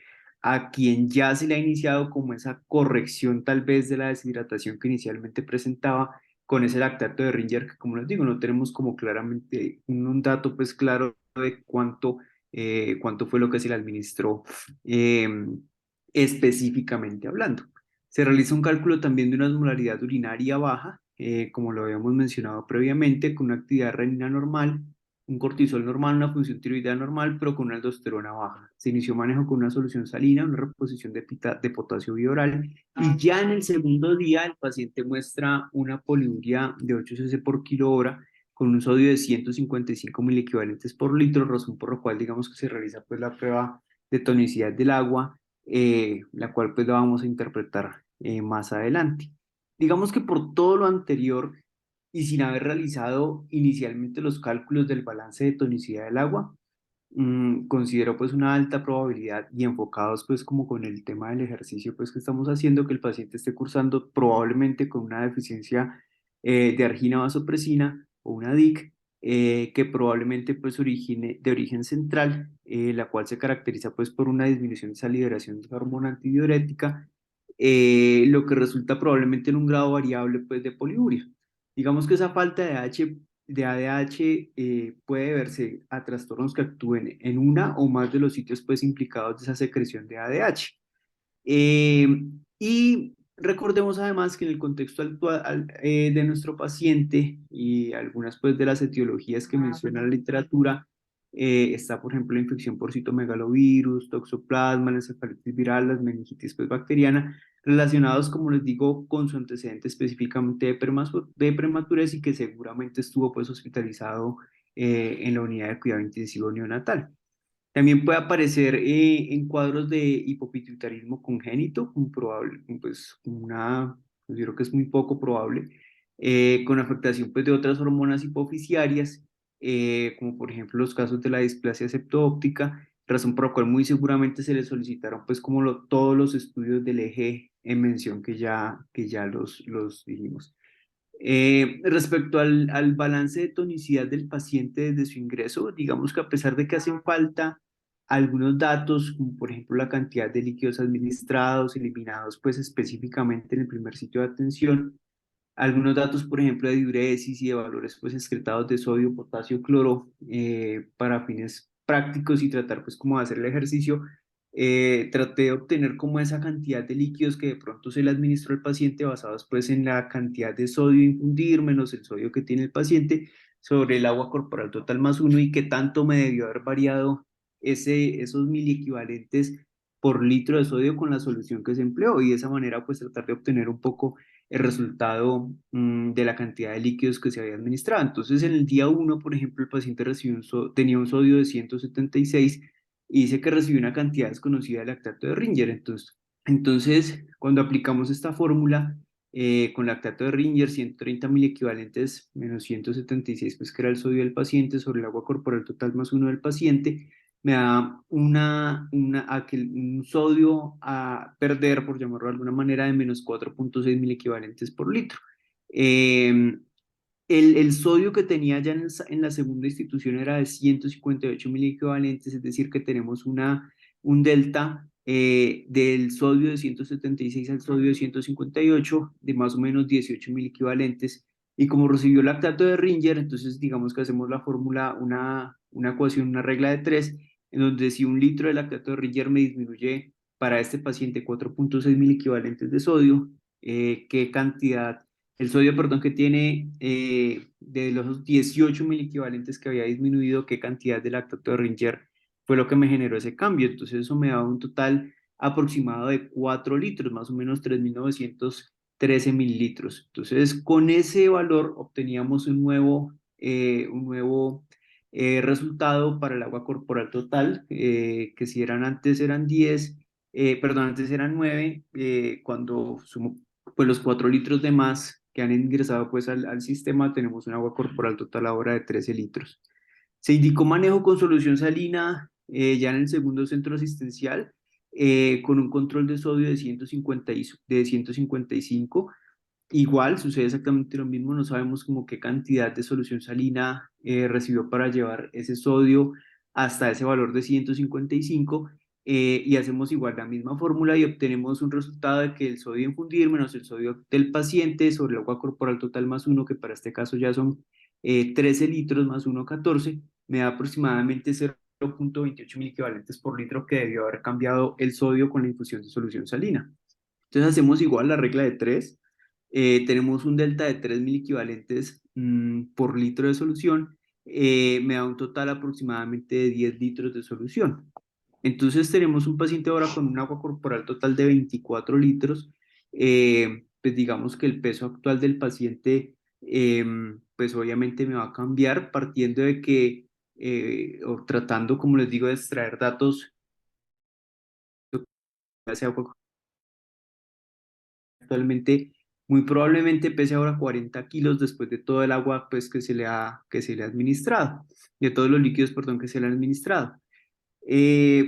a quien ya se le ha iniciado como esa corrección tal vez de la deshidratación que inicialmente presentaba con ese lactato de Ringer, que como les digo, no tenemos como claramente un dato pues claro de cuánto fue lo que se le administró específicamente hablando. Se realiza un cálculo también de una osmolaridad urinaria baja, como lo habíamos mencionado previamente, con una actividad renina normal, un cortisol normal, una función tiroidea normal, pero con una aldosterona baja. Se inició manejo con una solución salina, una reposición de potasio bioral, y ya en el segundo día el paciente muestra una poliuria de 8 cc por kilo hora, con un sodio de 155 miliequivalentes por litro, razón por la cual digamos que se realiza pues la prueba de tonicidad del agua, la cual pues la vamos a interpretar más adelante. Digamos que por todo lo anterior y sin haber realizado inicialmente los cálculos del balance de tonicidad del agua, considero pues una alta probabilidad, y enfocados pues como con el tema del ejercicio pues que estamos haciendo, que el paciente esté cursando probablemente con una deficiencia de argina vasopresina o una DIC, que probablemente pues origine de origen central, la cual se caracteriza pues por una disminución de esa liberación de esa hormona antidiurética, lo que resulta probablemente en un grado variable pues de poliuria. Digamos que esa falta de ADH puede verse a trastornos que actúen en una o más de los sitios pues implicados de esa secreción de ADH. Y recordemos además que en el contexto actual de nuestro paciente y algunas pues de las etiologías que menciona la literatura, está por ejemplo la infección por citomegalovirus, toxoplasma, la encefalitis viral, las meningitis pues bacteriana, relacionados, como les digo, con su antecedente específicamente de prematurez, y que seguramente estuvo pues hospitalizado en la unidad de cuidado intensivo neonatal. También puede aparecer en cuadros de hipopituitarismo congénito, pues considero que es muy poco probable, con afectación pues, de otras hormonas hipofisiarias, como por ejemplo los casos de la displasia septo-óptica, razón por la cual muy seguramente se le solicitaron pues como todos los estudios del eje en mención que ya los dijimos. Respecto al balance de tonicidad del paciente desde su ingreso, digamos que a pesar de que hacen falta algunos datos, como por ejemplo la cantidad de líquidos administrados, eliminados pues específicamente en el primer sitio de atención, algunos datos por ejemplo de diuresis y de valores pues excretados de sodio, potasio, cloro, para fines prácticos y tratar pues como de hacer el ejercicio, traté de obtener como esa cantidad de líquidos que de pronto se le administró al paciente basados pues en la cantidad de sodio a infundir menos el sodio que tiene el paciente sobre el agua corporal total más uno y qué tanto me debió haber variado esos miliequivalentes por litro de sodio con la solución que se empleó y de esa manera pues tratar de obtener un poco el resultado de la cantidad de líquidos que se había administrado. Entonces en el día 1, por ejemplo, el paciente tenía un sodio de 176 y dice que recibió una cantidad desconocida de lactato de Ringer. Entonces cuando aplicamos esta fórmula con lactato de Ringer, 130 miliequivalentes menos 176, pues que era el sodio del paciente sobre el agua corporal total más uno del paciente, me da un sodio a perder, por llamarlo de alguna manera, de menos 4.6 miliequivalentes por litro. El sodio que tenía ya en la segunda institución era de 158 miliequivalentes, es decir, que tenemos un delta del sodio de 176 al sodio de 158 de más o menos 18 miliequivalentes. Y como recibió lactato de Ringer, entonces digamos que hacemos la fórmula, una ecuación, una regla de 3, en donde si un litro de lactato de Ringer me disminuye para este paciente 4.6 miliequivalentes de sodio, ¿qué cantidad? El sodio, perdón, que tiene de los 18 miliequivalentes que había disminuido, qué cantidad de lactato de Ringer fue lo que me generó ese cambio. Entonces eso me da un total aproximado de 4 litros, más o menos 3.913 mililitros. Entonces con ese valor obteníamos un nuevo resultado para el agua corporal total, que si antes eran 10, perdón, antes eran 9, cuando sumo pues los 4 litros de más que han ingresado pues al sistema, tenemos un agua corporal total ahora de 13 litros. Se indicó manejo con solución salina ya en el segundo centro asistencial, con un control de sodio de 155. Igual sucede exactamente lo mismo, no sabemos como qué cantidad de solución salina recibió para llevar ese sodio hasta ese valor de 155, y hacemos igual la misma fórmula y obtenemos un resultado de que el sodio a infundir menos el sodio del paciente sobre el agua corporal total más uno, que para este caso ya son 13 litros más 1, 14, me da aproximadamente 0.28 miliequivalentes por litro que debió haber cambiado el sodio con la infusión de solución salina. Entonces hacemos igual la regla de 3. Tenemos un delta de 3 miliequivalentes por litro de solución, me da un total aproximadamente de 10 litros de solución. Entonces tenemos un paciente ahora con un agua corporal total de 24 litros, pues digamos que el peso actual del paciente, pues obviamente me va a cambiar partiendo de que, o tratando, como les digo, de extraer datos de ese agua actualmente, muy probablemente pese ahora 40 kilos después de todo el agua pues, que se le ha administrado, de todos los líquidos, perdón, que se le han administrado.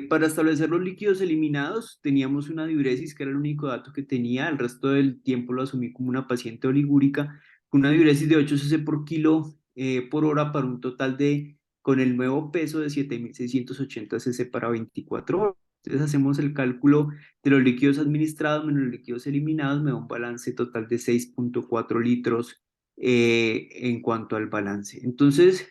Para establecer los líquidos eliminados, teníamos una diuresis, que era el único dato que tenía. El resto del tiempo lo asumí como una paciente oligúrica, con una diuresis de 8 cc por kilo por hora, para un total con el nuevo peso de 7.680 cc para 24 horas. Entonces hacemos el cálculo de los líquidos administrados menos los líquidos eliminados, me da un balance total de 6.4 litros en cuanto al balance. Entonces,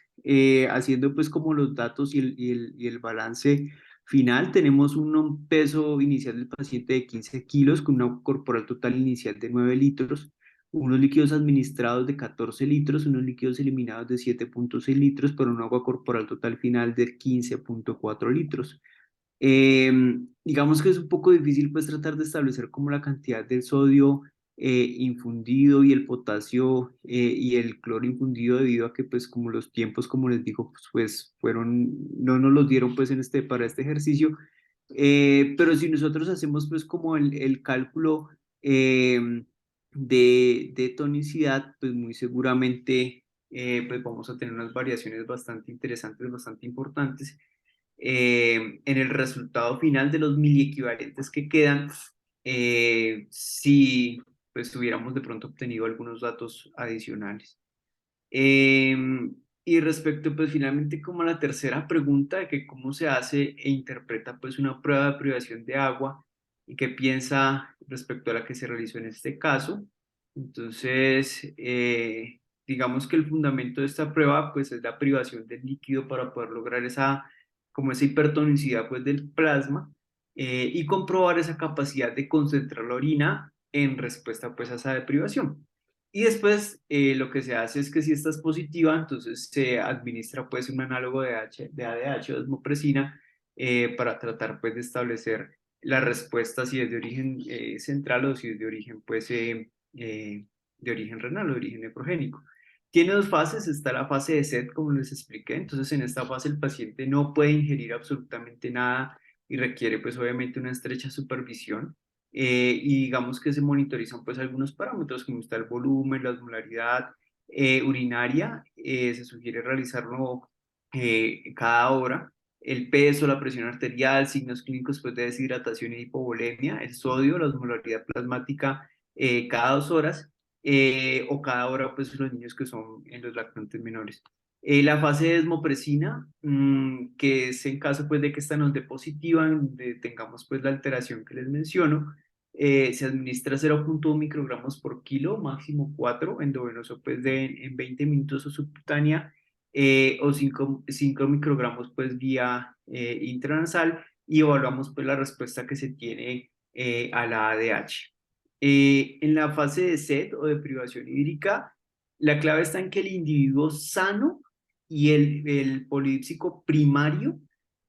haciendo pues como los datos y el balance final, tenemos un peso inicial del paciente de 15 kilos con una corporal total inicial de 9 litros, unos líquidos administrados de 14 litros, unos líquidos eliminados de 7.6 litros, pero un agua corporal total final de 15.4 litros. Digamos que es un poco difícil pues tratar de establecer como la cantidad del sodio infundido y el potasio y el cloro infundido, debido a que pues como los tiempos, como les digo, pues no nos los dieron pues para este ejercicio. Pero si nosotros hacemos pues como el cálculo de tonicidad, pues muy seguramente pues vamos a tener unas variaciones bastante interesantes, bastante importantes en el resultado final de los miliequivalentes que quedan, si pues hubiéramos de pronto obtenido algunos datos adicionales. Y respecto pues finalmente como a la tercera pregunta de que cómo se hace e interpreta pues una prueba de privación de agua y qué piensa respecto a la que se realizó en este caso. Entonces, digamos que el fundamento de esta prueba pues es la privación del líquido para poder lograr esa hipertonicidad pues del plasma. y comprobar esa capacidad de concentrar la orina en respuesta pues a esa deprivación. Y después lo que se hace es que si esta es positiva, entonces se administra pues un análogo de ADH o desmopresina para tratar pues de establecer la respuesta si es de origen central o si es de origen pues de origen renal o de origen nefrogénico. Tiene dos fases, está la fase de SET como les expliqué, entonces en esta fase el paciente no puede ingerir absolutamente nada y requiere pues obviamente una estrecha supervisión y digamos que se monitorizan pues algunos parámetros como está el volumen, la osmolaridad urinaria, se sugiere realizarlo cada hora, el peso, la presión arterial, signos clínicos pues de deshidratación y hipovolemia, el sodio, la osmolaridad plasmática cada 2 horas o cada hora pues los niños que son en los lactantes menores. La fase de desmopresina, que es en caso pues de que esta nos dé positiva, donde tengamos pues la alteración que les menciono, se administra 0,1 microgramos por kilo, máximo 4, endovenoso pues en 20 minutos o subcutánea, o 5 microgramos pues vía intranasal y evaluamos pues la respuesta que se tiene a la ADH. En la fase de SED o de privación hídrica, la clave está en que el individuo sano y el polidípsico primario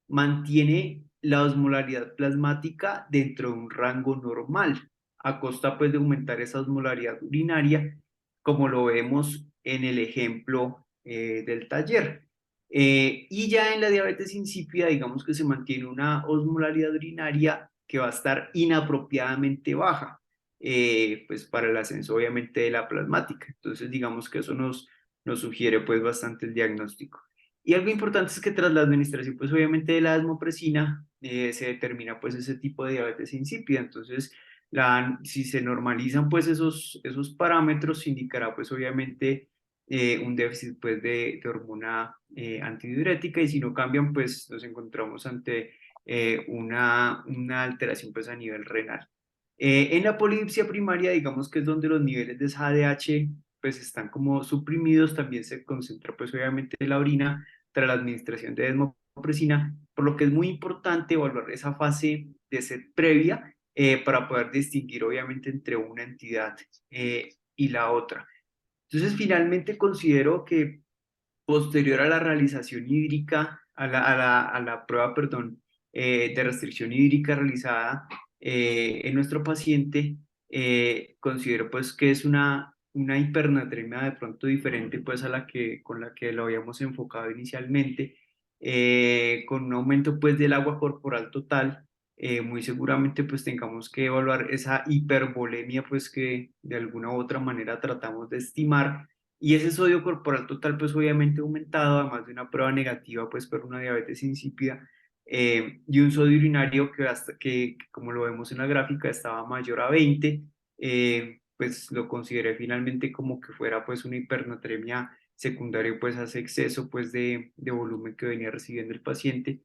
mantiene la osmolaridad plasmática dentro de un rango normal, a costa pues de aumentar esa osmolaridad urinaria, como lo vemos en el ejemplo del taller. Y ya en la diabetes insípida, digamos que se mantiene una osmolaridad urinaria que va a estar inapropiadamente baja, pues para el ascenso obviamente de la plasmática. Entonces digamos que eso nos sugiere pues bastante el diagnóstico. Y algo importante es que tras la administración, pues obviamente de la desmopresina, se determina pues ese tipo de diabetes insípida. Entonces, si se normalizan pues esos parámetros, indicará pues obviamente un déficit pues de hormona antidiurética y si no cambian pues nos encontramos ante una alteración pues a nivel renal. En la polidipsia primaria, digamos que es donde los niveles de esa ADH pues están como suprimidos, también se concentra pues obviamente la orina tras la administración de desmopresina, por lo que es muy importante evaluar esa fase de sed previa para poder distinguir obviamente entre una entidad y la otra. Entonces finalmente considero que posterior a la realización hídrica, a la prueba, perdón, de restricción hídrica realizada en nuestro paciente, considero pues que es una hipernatremia de pronto diferente pues con la que lo habíamos enfocado inicialmente, con un aumento pues del agua corporal total, muy seguramente pues tengamos que evaluar esa hipervolemia pues que de alguna u otra manera tratamos de estimar y ese sodio corporal total, pues obviamente aumentado, además de una prueba negativa, pues por una diabetes insípida, y un sodio urinario que, como lo vemos en la gráfica, estaba mayor a 20, pues lo consideré finalmente como que fuera pues una hipernatremia secundaria pues a ese exceso pues de volumen que venía recibiendo el paciente,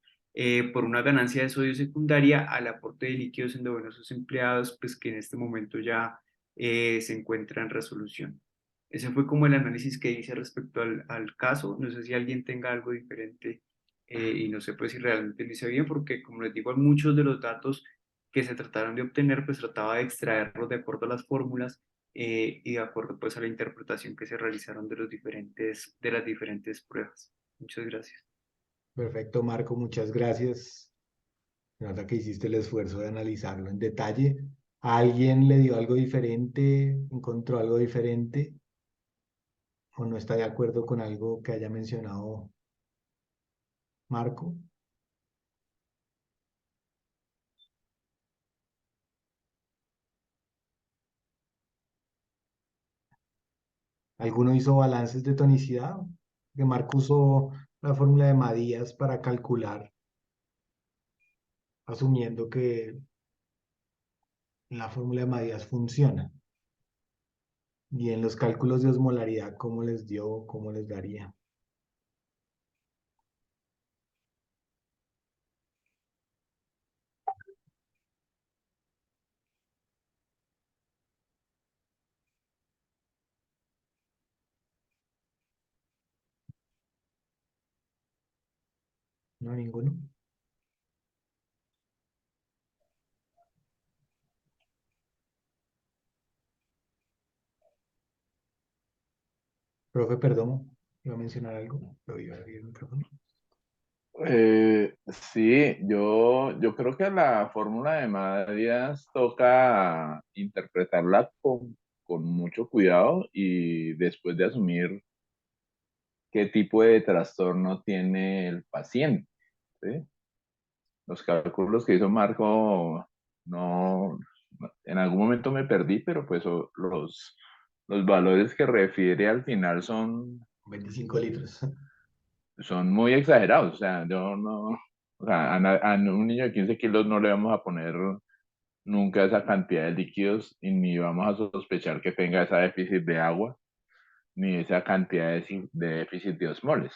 por una ganancia de sodio secundaria al aporte de líquidos endovenosos empleados, pues que en este momento ya se encuentra en resolución. Ese fue como el análisis que hice respecto al caso. No sé si alguien tenga algo diferente y no sé pues si realmente lo hice bien, porque como les digo, muchos de los datos que se trataron de obtener, pues trataba de extraerlos de acuerdo a las fórmulas y de acuerdo pues a la interpretación que se realizaron de las diferentes pruebas. Muchas gracias. Perfecto, Marco, muchas gracias. Se nota que hiciste el esfuerzo de analizarlo en detalle. ¿A alguien le dio algo diferente? ¿Encontró algo diferente? ¿O no está de acuerdo con algo que haya mencionado Marco? ¿Alguno hizo balances de tonicidad? Que Marco usó la fórmula de Matías para calcular, asumiendo que la fórmula de Matías funciona. Y en los cálculos de osmolaridad, ¿cómo les dio? ¿Cómo les daría? No, ninguno. Profe, perdón, iba a mencionar algo. Lo iba a abrir el micrófono. Sí, yo creo que la fórmula de Díaz toca interpretarla con mucho cuidado y después de asumir qué tipo de trastorno tiene el paciente, ¿sí? Los cálculos que hizo Marco, no, en algún momento me perdí, pero pues los valores que refiere al final 25 litros. son muy exagerados. O sea, yo no, o sea, a un niño de 15 kilos no le vamos a poner nunca esa cantidad de líquidos y ni vamos a sospechar que tenga ese déficit de agua, ni esa cantidad de déficit de osmoles.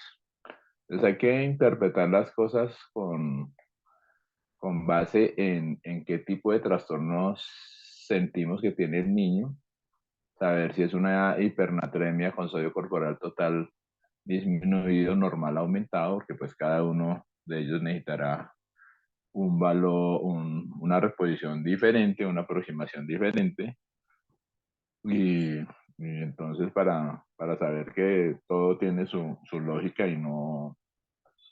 Entonces hay que interpretar las cosas con base en qué tipo de trastornos sentimos que tiene el niño, saber si es una hipernatremia con sodio corporal total disminuido, normal, aumentado, porque pues cada uno de ellos necesitará un valor, una reposición diferente, una aproximación diferente, y entonces para saber que todo tiene su lógica y no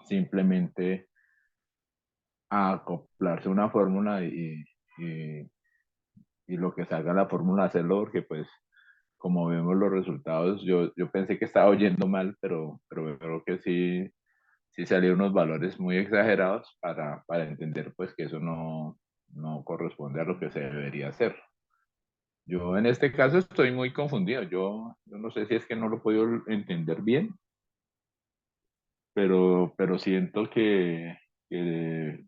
simplemente acoplarse a una fórmula y, y lo que salga en la fórmula hacerlo, porque pues como vemos los resultados, yo pensé que estaba oyendo mal, pero creo que sí salieron unos valores muy exagerados para entender pues que eso no corresponde a lo que se debería hacer. Yo en este caso estoy muy confundido, yo no sé si es que no lo he podido entender bien, pero siento que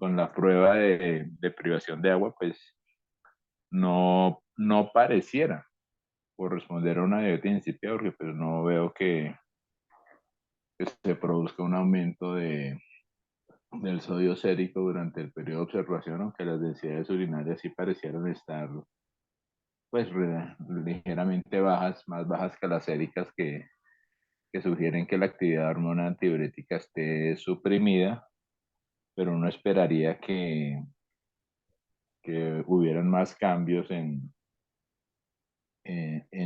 con la prueba de privación de agua pues no pareciera corresponder a una diabetes insípida, porque pues no veo que se produzca un aumento del sodio sérico durante el periodo de observación, aunque las densidades urinarias sí parecieron estar pues ligeramente bajas, más bajas que las séricas que sugieren que la actividad de hormona antidiurética esté suprimida, pero uno esperaría que hubieran más cambios en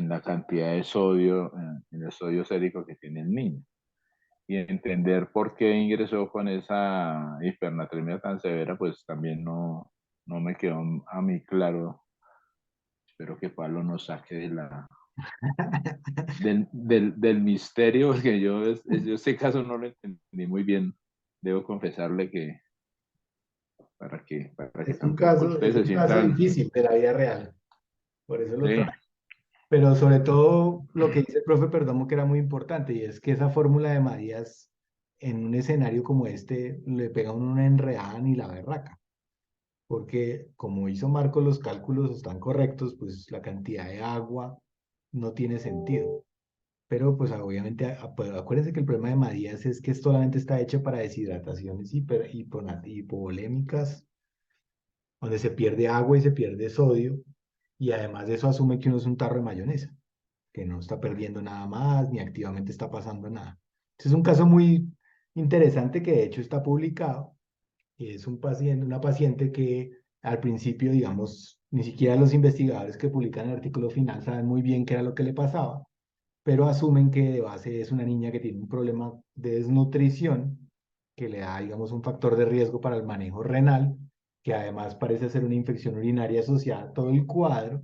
la cantidad de sodio, en el sodio sérico que tiene el niño. Y entender por qué ingresó con esa hipernatremia tan severa, pues también no me quedó a mí claro. Espero que Pablo nos saque del misterio, porque yo este caso no lo entendí muy bien. Debo confesarle que para que tampoco Es ustedes se un caso sientan, difícil de la vida real, por eso lo sí, traje. Pero sobre todo lo que dice el profe Perdomo que era muy importante, y es que esa fórmula de Marías en un escenario como este le pega a uno una enredada ni la berraca, porque como hizo Marco los cálculos están correctos, pues la cantidad de agua no tiene sentido. Pero pues obviamente pues, acuérdense que el problema de Marías es que solamente está hecho para deshidrataciones hipovolémicas, donde se pierde agua y se pierde sodio, y además de eso asume que uno es un tarro de mayonesa, que no está perdiendo nada más, ni activamente está pasando nada. Este es un caso muy interesante que de hecho está publicado, y es una paciente que al principio, digamos, ni siquiera los investigadores que publican el artículo final saben muy bien qué era lo que le pasaba, pero asumen que de base es una niña que tiene un problema de desnutrición que le da, digamos, un factor de riesgo para el manejo renal, que además parece ser una infección urinaria asociada a todo el cuadro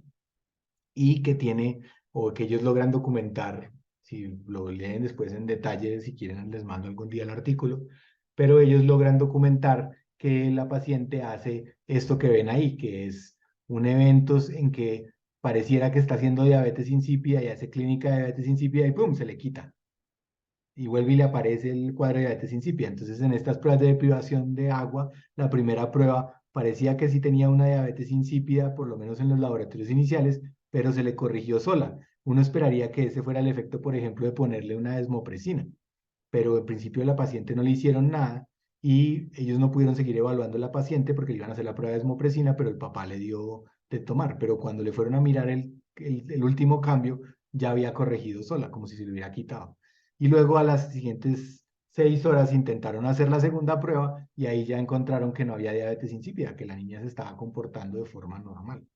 y que tiene, o que ellos logran documentar, si lo leen después en detalle, si quieren les mando algún día el artículo, pero ellos logran documentar que la paciente hace esto que ven ahí, que es un evento en que pareciera que está haciendo diabetes insípida y hace clínica de diabetes insípida y ¡pum! Se le quita. Y vuelve y le aparece el cuadro de diabetes insípida. Entonces, en estas pruebas de privación de agua, la primera prueba parecía que sí tenía una diabetes insípida, por lo menos en los laboratorios iniciales, pero se le corrigió sola. Uno esperaría que ese fuera el efecto, por ejemplo, de ponerle una desmopresina, pero en principio a la paciente no le hicieron nada y ellos no pudieron seguir evaluando a la paciente porque le iban a hacer la prueba de desmopresina, pero el papá le dio de tomar. Pero cuando le fueron a mirar el último cambio, ya había corregido sola, como si se le hubiera quitado. Y luego a las siguientes 6 horas intentaron hacer la segunda prueba y ahí ya encontraron que no había diabetes insípida, que la niña se estaba comportando de forma normal.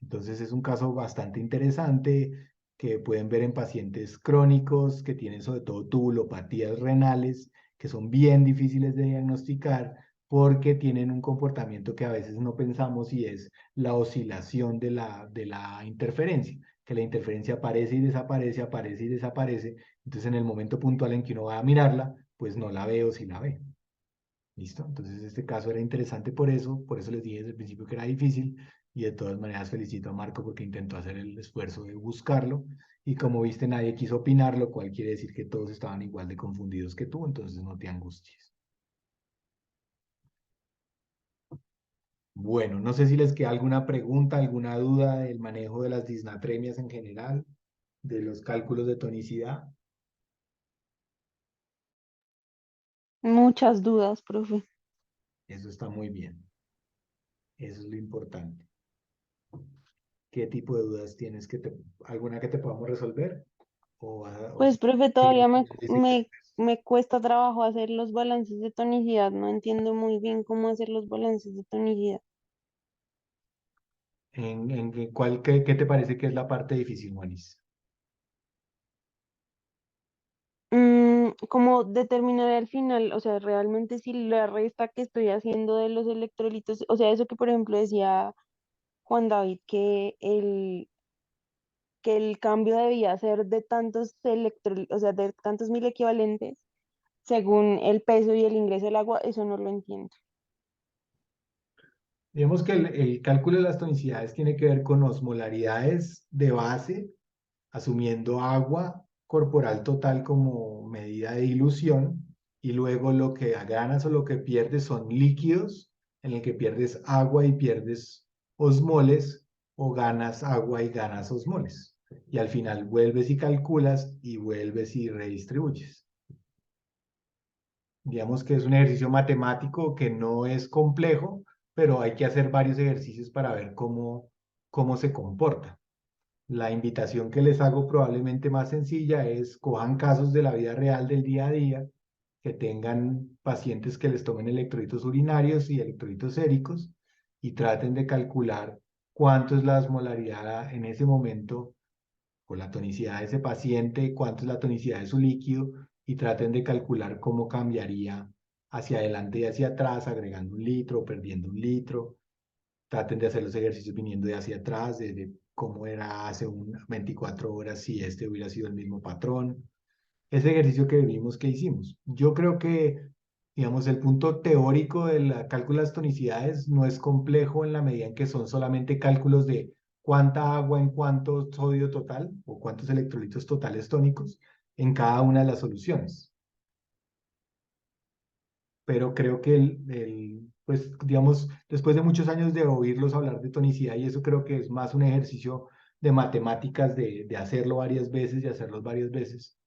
Entonces es un caso bastante interesante que pueden ver en pacientes crónicos que tienen sobre todo tubulopatías renales, que son bien difíciles de diagnosticar porque tienen un comportamiento que a veces no pensamos y es la oscilación de la interferencia, que la interferencia aparece y desaparece, aparece y desaparece. Entonces en el momento puntual en que uno va a mirarla, pues no la ve o sí la ve. ¿Listo? Entonces este caso era interesante por eso les dije desde el principio que era difícil y de todas maneras felicito a Marco porque intentó hacer el esfuerzo de buscarlo y como viste nadie quiso opinar, lo cual quiere decir que todos estaban igual de confundidos que tú, entonces no te angusties. Bueno, no sé si les queda alguna pregunta, alguna duda del manejo de las disnatremias en general, de los cálculos de tonicidad. Muchas dudas, profe. Eso está muy bien. Eso es lo importante. ¿Qué tipo de dudas tienes alguna que te podamos resolver? O Pues, profe, sigues todavía con el basic? me cuesta trabajo hacer los balances de tonicidad. No entiendo muy bien cómo hacer los balances de tonicidad. ¿Qué te parece que es la parte difícil, Juanis? Como determinar al final, o sea, realmente si la resta que estoy haciendo de los electrolitos, o sea, eso que por ejemplo decía Juan David, que el cambio debía ser de tantos electrolitos, o sea, de tantos mil equivalentes, según el peso y el ingreso del agua, eso no lo entiendo. Digamos que el cálculo de las tonicidades tiene que ver con osmolaridades de base, asumiendo agua corporal total como medida de dilución, y luego lo que ganas o lo que pierdes son líquidos, en el que pierdes agua y pierdes osmoles, o ganas agua y ganas osmoles. Y al final vuelves y calculas y vuelves y redistribuyes. Digamos que es un ejercicio matemático que no es complejo, pero hay que hacer varios ejercicios para ver cómo se comporta. La invitación que les hago probablemente más sencilla es cojan casos de la vida real del día a día, que tengan pacientes que les tomen electrolitos urinarios y electrolitos séricos y traten de calcular cuánto es la osmolaridad en ese momento o la tonicidad de ese paciente, cuánto es la tonicidad de su líquido y traten de calcular cómo cambiaría hacia adelante y hacia atrás, agregando 1 litro, perdiendo 1 litro. Traten de hacer los ejercicios viniendo de hacia atrás, de cómo era hace 24 horas si este hubiera sido el mismo patrón. Ese ejercicio que vimos que hicimos. Yo creo que, digamos, el punto teórico del cálculo de las tonicidades no es complejo en la medida en que son solamente cálculos de cuánta agua en cuánto sodio total o cuántos electrolitos totales tónicos en cada una de las soluciones. Pero creo que pues digamos, después de muchos años de oírlos hablar de tonicidad y eso creo que es más un ejercicio de matemáticas, de hacerlo varias veces y hacerlos varias veces.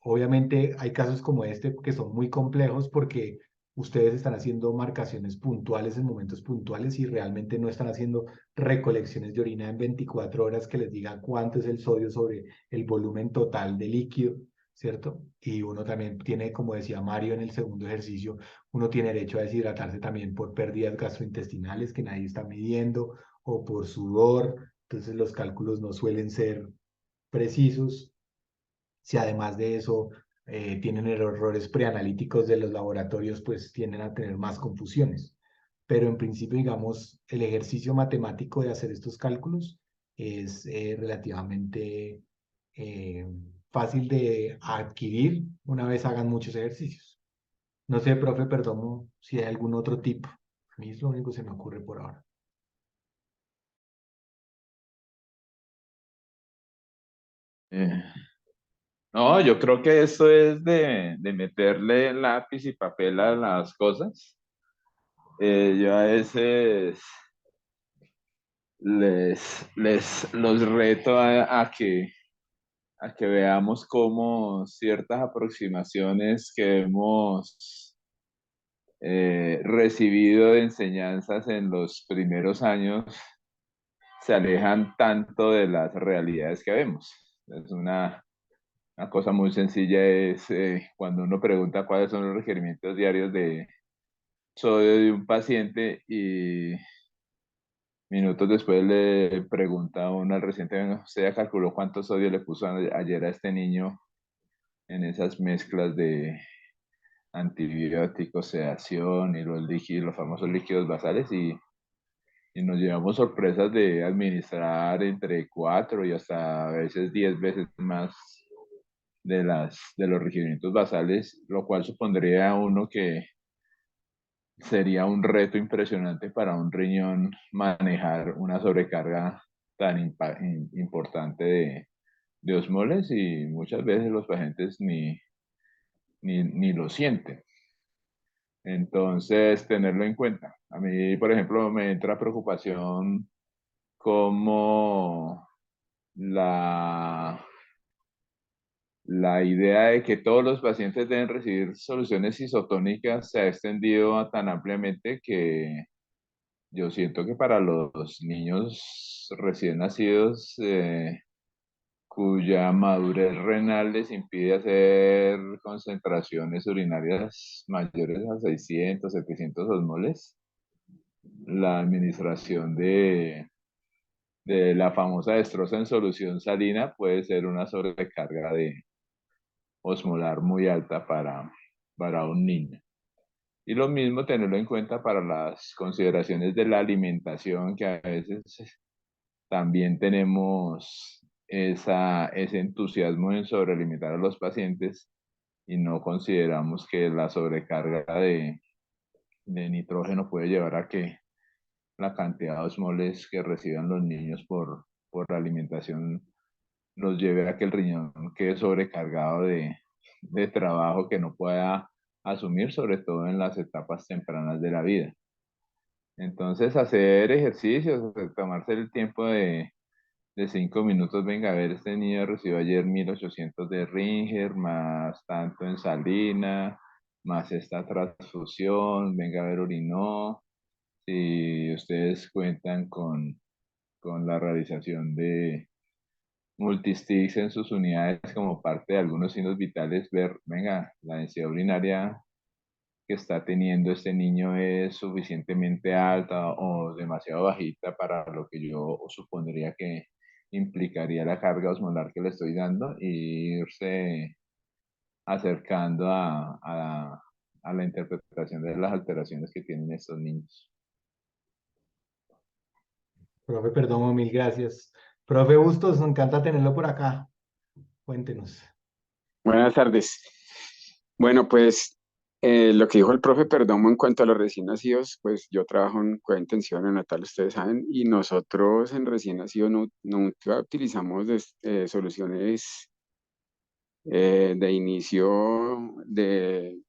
Obviamente hay casos como este que son muy complejos porque ustedes están haciendo marcaciones puntuales en momentos puntuales y realmente no están haciendo recolecciones de orina en 24 horas que les diga cuánto es el sodio sobre el volumen total de líquido, ¿cierto? Y uno también tiene, como decía Mario en el segundo ejercicio, uno tiene derecho a deshidratarse también por pérdidas gastrointestinales que nadie está midiendo o por sudor, entonces los cálculos no suelen ser precisos. Si además de eso tienen errores preanalíticos de los laboratorios, pues tienden a tener más confusiones. Pero en principio, digamos, el ejercicio matemático de hacer estos cálculos es relativamente eh, fácil de adquirir una vez hagan muchos ejercicios. No sé, profe, perdón, si hay algún otro tipo. A mí es lo único que se me ocurre por ahora. Eh, no, yo creo que esto es de meterle lápiz y papel a las cosas. Yo a veces los reto a que veamos cómo ciertas aproximaciones que hemos recibido de enseñanzas en los primeros años se alejan tanto de las realidades que vemos. Es una cosa muy sencilla es cuando uno pregunta cuáles son los requerimientos diarios de sodio de un paciente y Minutos después le pregunta a uno al reciente, "Venga, ¿usted ya calculó cuánto sodio le puso ayer a este niño en esas mezclas de antibióticos, sedación y los famosos líquidos basales?" Y nos llevamos sorpresas de administrar entre 4 y hasta a veces 10 veces más de los requerimientos basales, lo cual supondría a uno que sería un reto impresionante para un riñón manejar una sobrecarga tan importante de osmoles, y muchas veces los pacientes ni lo sienten. Entonces, tenerlo en cuenta. A mí, por ejemplo, me entra preocupación como la idea de que todos los pacientes deben recibir soluciones isotónicas se ha extendido tan ampliamente que yo siento que para los niños recién nacidos, cuya madurez renal les impide hacer concentraciones urinarias mayores a 600, 700 osmoles, la administración de la famosa destroza en solución salina puede ser una sobrecarga de osmolar muy alta para un niño. Y lo mismo tenerlo en cuenta para las consideraciones de la alimentación, que a veces también tenemos ese entusiasmo en sobrealimentar a los pacientes y no consideramos que la sobrecarga de nitrógeno puede llevar a que la cantidad de osmoles que reciban los niños por la alimentación los lleve a que el riñón quede sobrecargado de trabajo que no pueda asumir, sobre todo en las etapas tempranas de la vida. Entonces, hacer ejercicios, tomarse el tiempo de 5 minutos, venga, a ver, este niño recibió ayer 1800 de Ringer, más tanto en salina, más esta transfusión, venga a ver, orinó. Si ustedes cuentan con la realización de multisticks en sus unidades como parte de algunos signos vitales, ver, venga, la densidad urinaria que está teniendo este niño es suficientemente alta o demasiado bajita para lo que yo supondría que implicaría la carga osmolar que le estoy dando, y irse acercando a la interpretación de las alteraciones que tienen estos niños. Profe Perdomo, mil gracias. Profe Bustos, nos encanta tenerlo por acá. Cuéntenos. Buenas tardes. Bueno, pues lo que dijo el profe Perdomo en cuanto a los recién nacidos, pues yo trabajo en cuidado intensivo neonatal, ustedes saben, y nosotros en recién nacidos nunca utilizamos soluciones de inicio de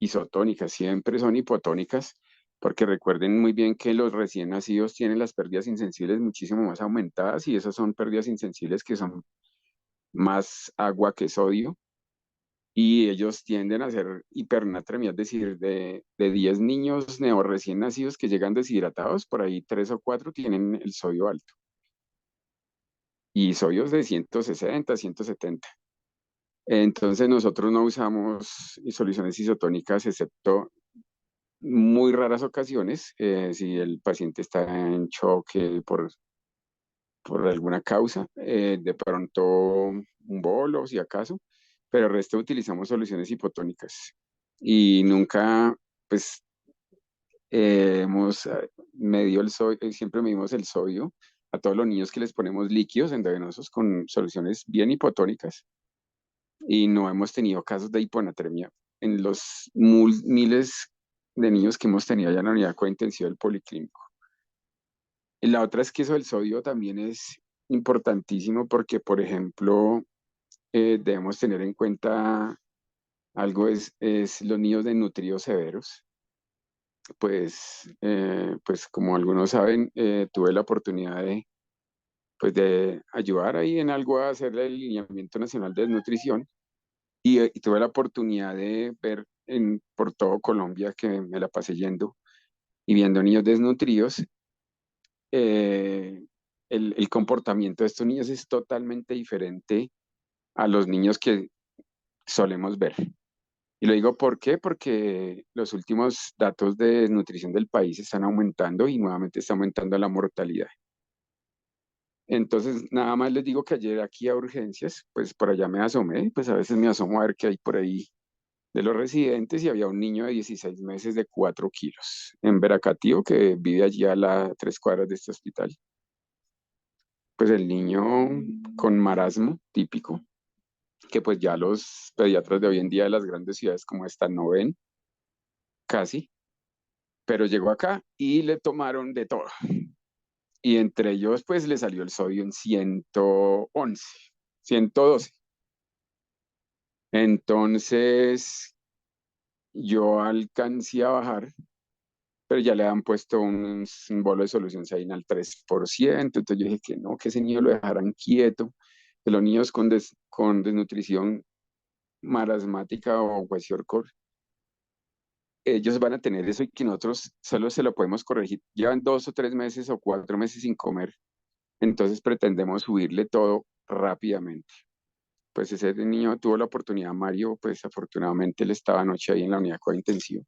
isotónicas, siempre son hipotónicas, porque recuerden muy bien que los recién nacidos tienen las pérdidas insensibles muchísimo más aumentadas, y esas son pérdidas insensibles que son más agua que sodio, y ellos tienden a hacer hipernatremia, es decir, de 10 niños neo recién nacidos que llegan deshidratados, por ahí 3 o 4 tienen el sodio alto, y sodios de 160, 170. Entonces nosotros no usamos soluciones isotónicas excepto muy raras ocasiones, si el paciente está en choque por alguna causa, de pronto un bolo, si acaso, pero el resto utilizamos soluciones hipotónicas. Y nunca, pues, hemos medido el sodio, siempre medimos el sodio a todos los niños que les ponemos líquidos endovenosos con soluciones bien hipotónicas, y no hemos tenido casos de hiponatremia en los miles de niños que hemos tenido ya en la unidad cointensiva del policlínico. Y la otra es que eso del sodio también es importantísimo porque, por ejemplo, debemos tener en cuenta algo, es los niños desnutridos severos. Pues como algunos saben, tuve la oportunidad de ayudar ahí en algo a hacer el lineamiento nacional de desnutrición, y tuve la oportunidad de ver por todo Colombia, que me la pasé yendo y viendo niños desnutridos. El comportamiento de estos niños es totalmente diferente a los niños que solemos ver. Y lo digo ¿por qué? Porque los últimos datos de desnutrición del país están aumentando y nuevamente está aumentando la mortalidad. Entonces, nada más les digo que ayer aquí a urgencias, pues por allá me asomé, pues a veces me asomo a ver qué hay por ahí de los residentes y había un niño de 16 meses de 4 kilos en Veracatío que vive allí a las 3 cuadras de este hospital. Pues el niño con marasmo típico, que pues ya los pediatras de hoy en día de las grandes ciudades como esta no ven casi, pero llegó acá y le tomaron de todo. Y entre ellos pues le salió el sodio en 111, 112. Entonces yo alcancé a bajar, pero ya le han puesto un bolo de solución saline al 3%. Entonces yo dije que no, que ese niño lo dejaran quieto, que los niños con desnutrición marasmática o kwashiorkor, ellos van a tener eso y que nosotros solo se lo podemos corregir. Llevan 2 o 3 meses o 4 meses sin comer, entonces pretendemos subirle todo rápidamente. Pues ese niño tuvo la oportunidad, Mario, pues afortunadamente él estaba anoche ahí en la unidad de cuidado intensivo.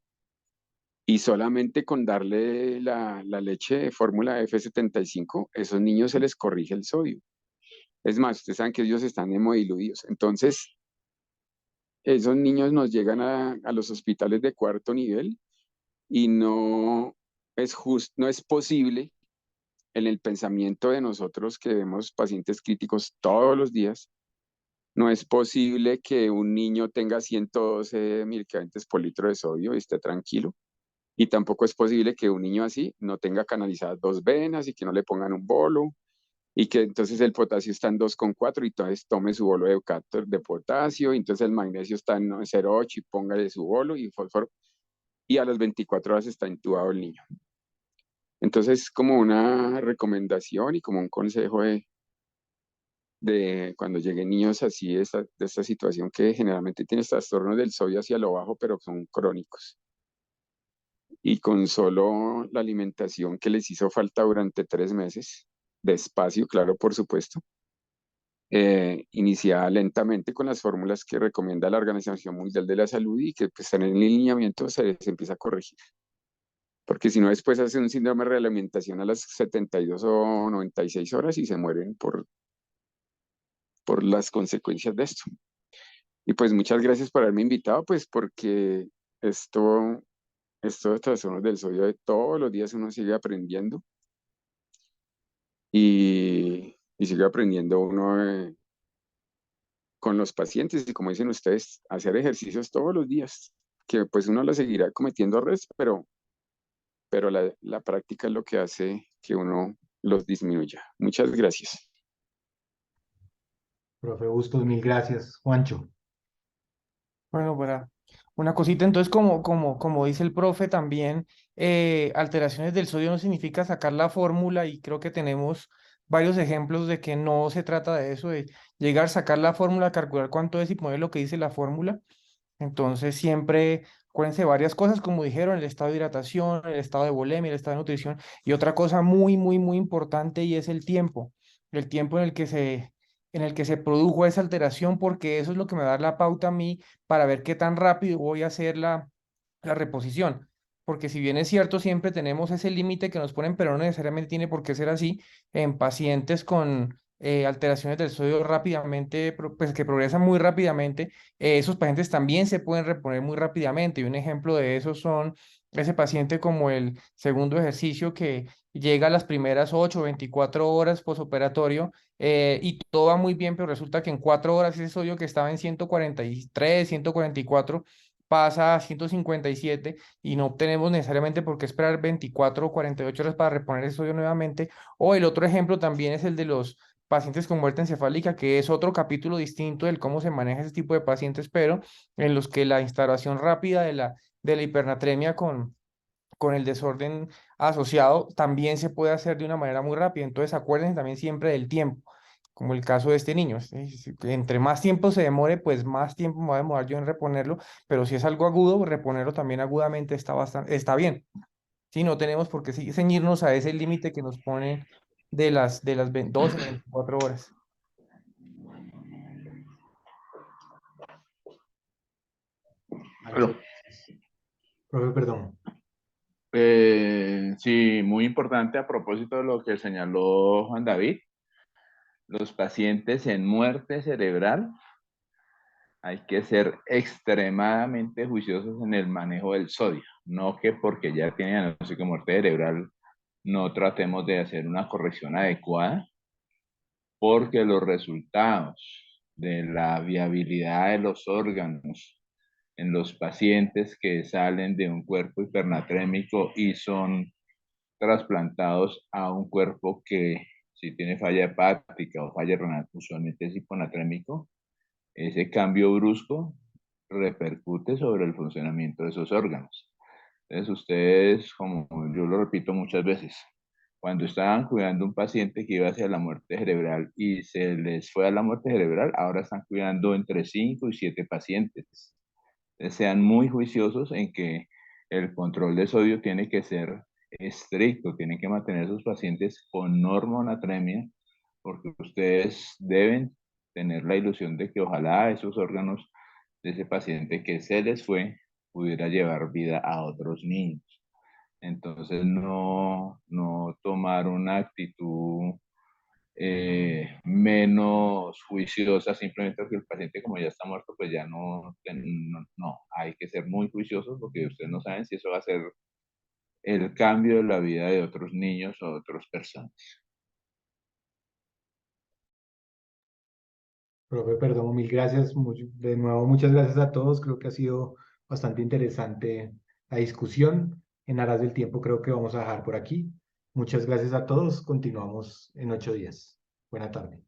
Y solamente con darle la leche de fórmula F75, esos niños se les corrige el sodio. Es más, ustedes saben que ellos están hemodiluidos. Entonces, esos niños nos llegan a los hospitales de cuarto nivel y no es posible en el pensamiento de nosotros que vemos pacientes críticos todos los días. No es posible que un niño tenga 112 miliquevantes por litro de sodio y esté tranquilo. Y tampoco es posible que un niño así no tenga canalizadas 2 venas y que no le pongan un bolo y que entonces el potasio está en 2,4 y entonces tome su bolo de potasio y entonces el magnesio está en 0,8 y póngale su bolo y fósforo y a las 24 horas está intubado el niño. Entonces, como una recomendación y como un consejo de cuando lleguen niños así de esta situación que generalmente tienen trastornos del sodio hacia lo bajo, pero son crónicos. Y con solo la alimentación que les hizo falta durante 3 meses, despacio, claro, por supuesto, iniciada lentamente con las fórmulas que recomienda la Organización Mundial de la Salud y que pues, están en el lineamiento, se empieza a corregir. Porque si no, después hace un síndrome de realimentación a las 72 o 96 horas y se mueren por las consecuencias de esto. Y pues muchas gracias por haberme invitado, pues porque esto de trastornos del sodio de todos los días uno sigue aprendiendo y sigue aprendiendo uno con los pacientes y como dicen ustedes, hacer ejercicios todos los días, que pues uno lo seguirá cometiendo errores, pero la práctica es lo que hace que uno los disminuya. Muchas gracias. Profe Bustos, mil gracias. Juancho. Bueno, para una cosita, entonces como dice el profe también, alteraciones del sodio no significa sacar la fórmula y creo que tenemos varios ejemplos de que no se trata de eso, de llegar, sacar la fórmula, calcular cuánto es y poner lo que dice la fórmula. Entonces siempre acuérdense varias cosas, como dijeron, el estado de hidratación, el estado de volemia, el estado de nutrición y otra cosa muy, muy, muy importante y es el tiempo en el que se produjo esa alteración, porque eso es lo que me va a dar la pauta a mí para ver qué tan rápido voy a hacer la reposición. Porque si bien es cierto, siempre tenemos ese límite que nos ponen, pero no necesariamente tiene por qué ser así en pacientes con alteraciones del sodio rápidamente, pues que progresan muy rápidamente, esos pacientes también se pueden reponer muy rápidamente. Y un ejemplo de eso son ese paciente como el segundo ejercicio que llega a las primeras 8 o 24 horas posoperatorio y todo va muy bien, pero resulta que en 4 horas ese sodio que estaba en 143, 144 pasa a 157 y no tenemos necesariamente por qué esperar 24 o 48 horas para reponer ese sodio nuevamente. O el otro ejemplo también es el de los pacientes con muerte encefálica, que es otro capítulo distinto del cómo se maneja ese tipo de pacientes, pero en los que la instauración rápida de la hipernatremia con el desorden asociado también se puede hacer de una manera muy rápida. Entonces, acuérdense también siempre del tiempo, como el caso de este niño. Entre más tiempo se demore, pues más tiempo me voy a demorar yo en reponerlo, pero si es algo agudo, reponerlo también agudamente está bien. Sí, no tenemos por qué ceñirnos a ese límite que nos pone de las 12, 24 horas. Aló. Profe, perdón. Sí, muy importante a propósito de lo que señaló Juan David, los pacientes en muerte cerebral hay que ser extremadamente juiciosos en el manejo del sodio, no que porque ya tienen diagnóstico de muerte cerebral no tratemos de hacer una corrección adecuada, porque los resultados de la viabilidad de los órganos en los pacientes que salen de un cuerpo hipernatrémico y son trasplantados a un cuerpo que si tiene falla hepática o falla renal, usualmente es hiponatrémico, ese cambio brusco repercute sobre el funcionamiento de esos órganos. Entonces ustedes, como yo lo repito muchas veces, cuando estaban cuidando un paciente que iba hacia la muerte cerebral y se les fue a la muerte cerebral, ahora están cuidando entre 5 y 7 pacientes. Entonces, sean muy juiciosos en que el control de sodio tiene que ser estricto, tienen que mantener a sus pacientes con normonatremia, porque ustedes deben tener la ilusión de que ojalá esos órganos de ese paciente que se les fue pudiera llevar vida a otros niños. Entonces, no tomar una actitud menos juiciosa simplemente porque el paciente como ya está muerto, pues ya no, hay que ser muy juiciosos porque ustedes no saben si eso va a ser el cambio de la vida de otros niños o otras personas. Profe, perdón, mil gracias. De nuevo, muchas gracias a todos. Creo que ha sido bastante interesante la discusión. En aras del tiempo, creo que vamos a dejar por aquí. Muchas gracias a todos. Continuamos en 8 días. Buena tarde.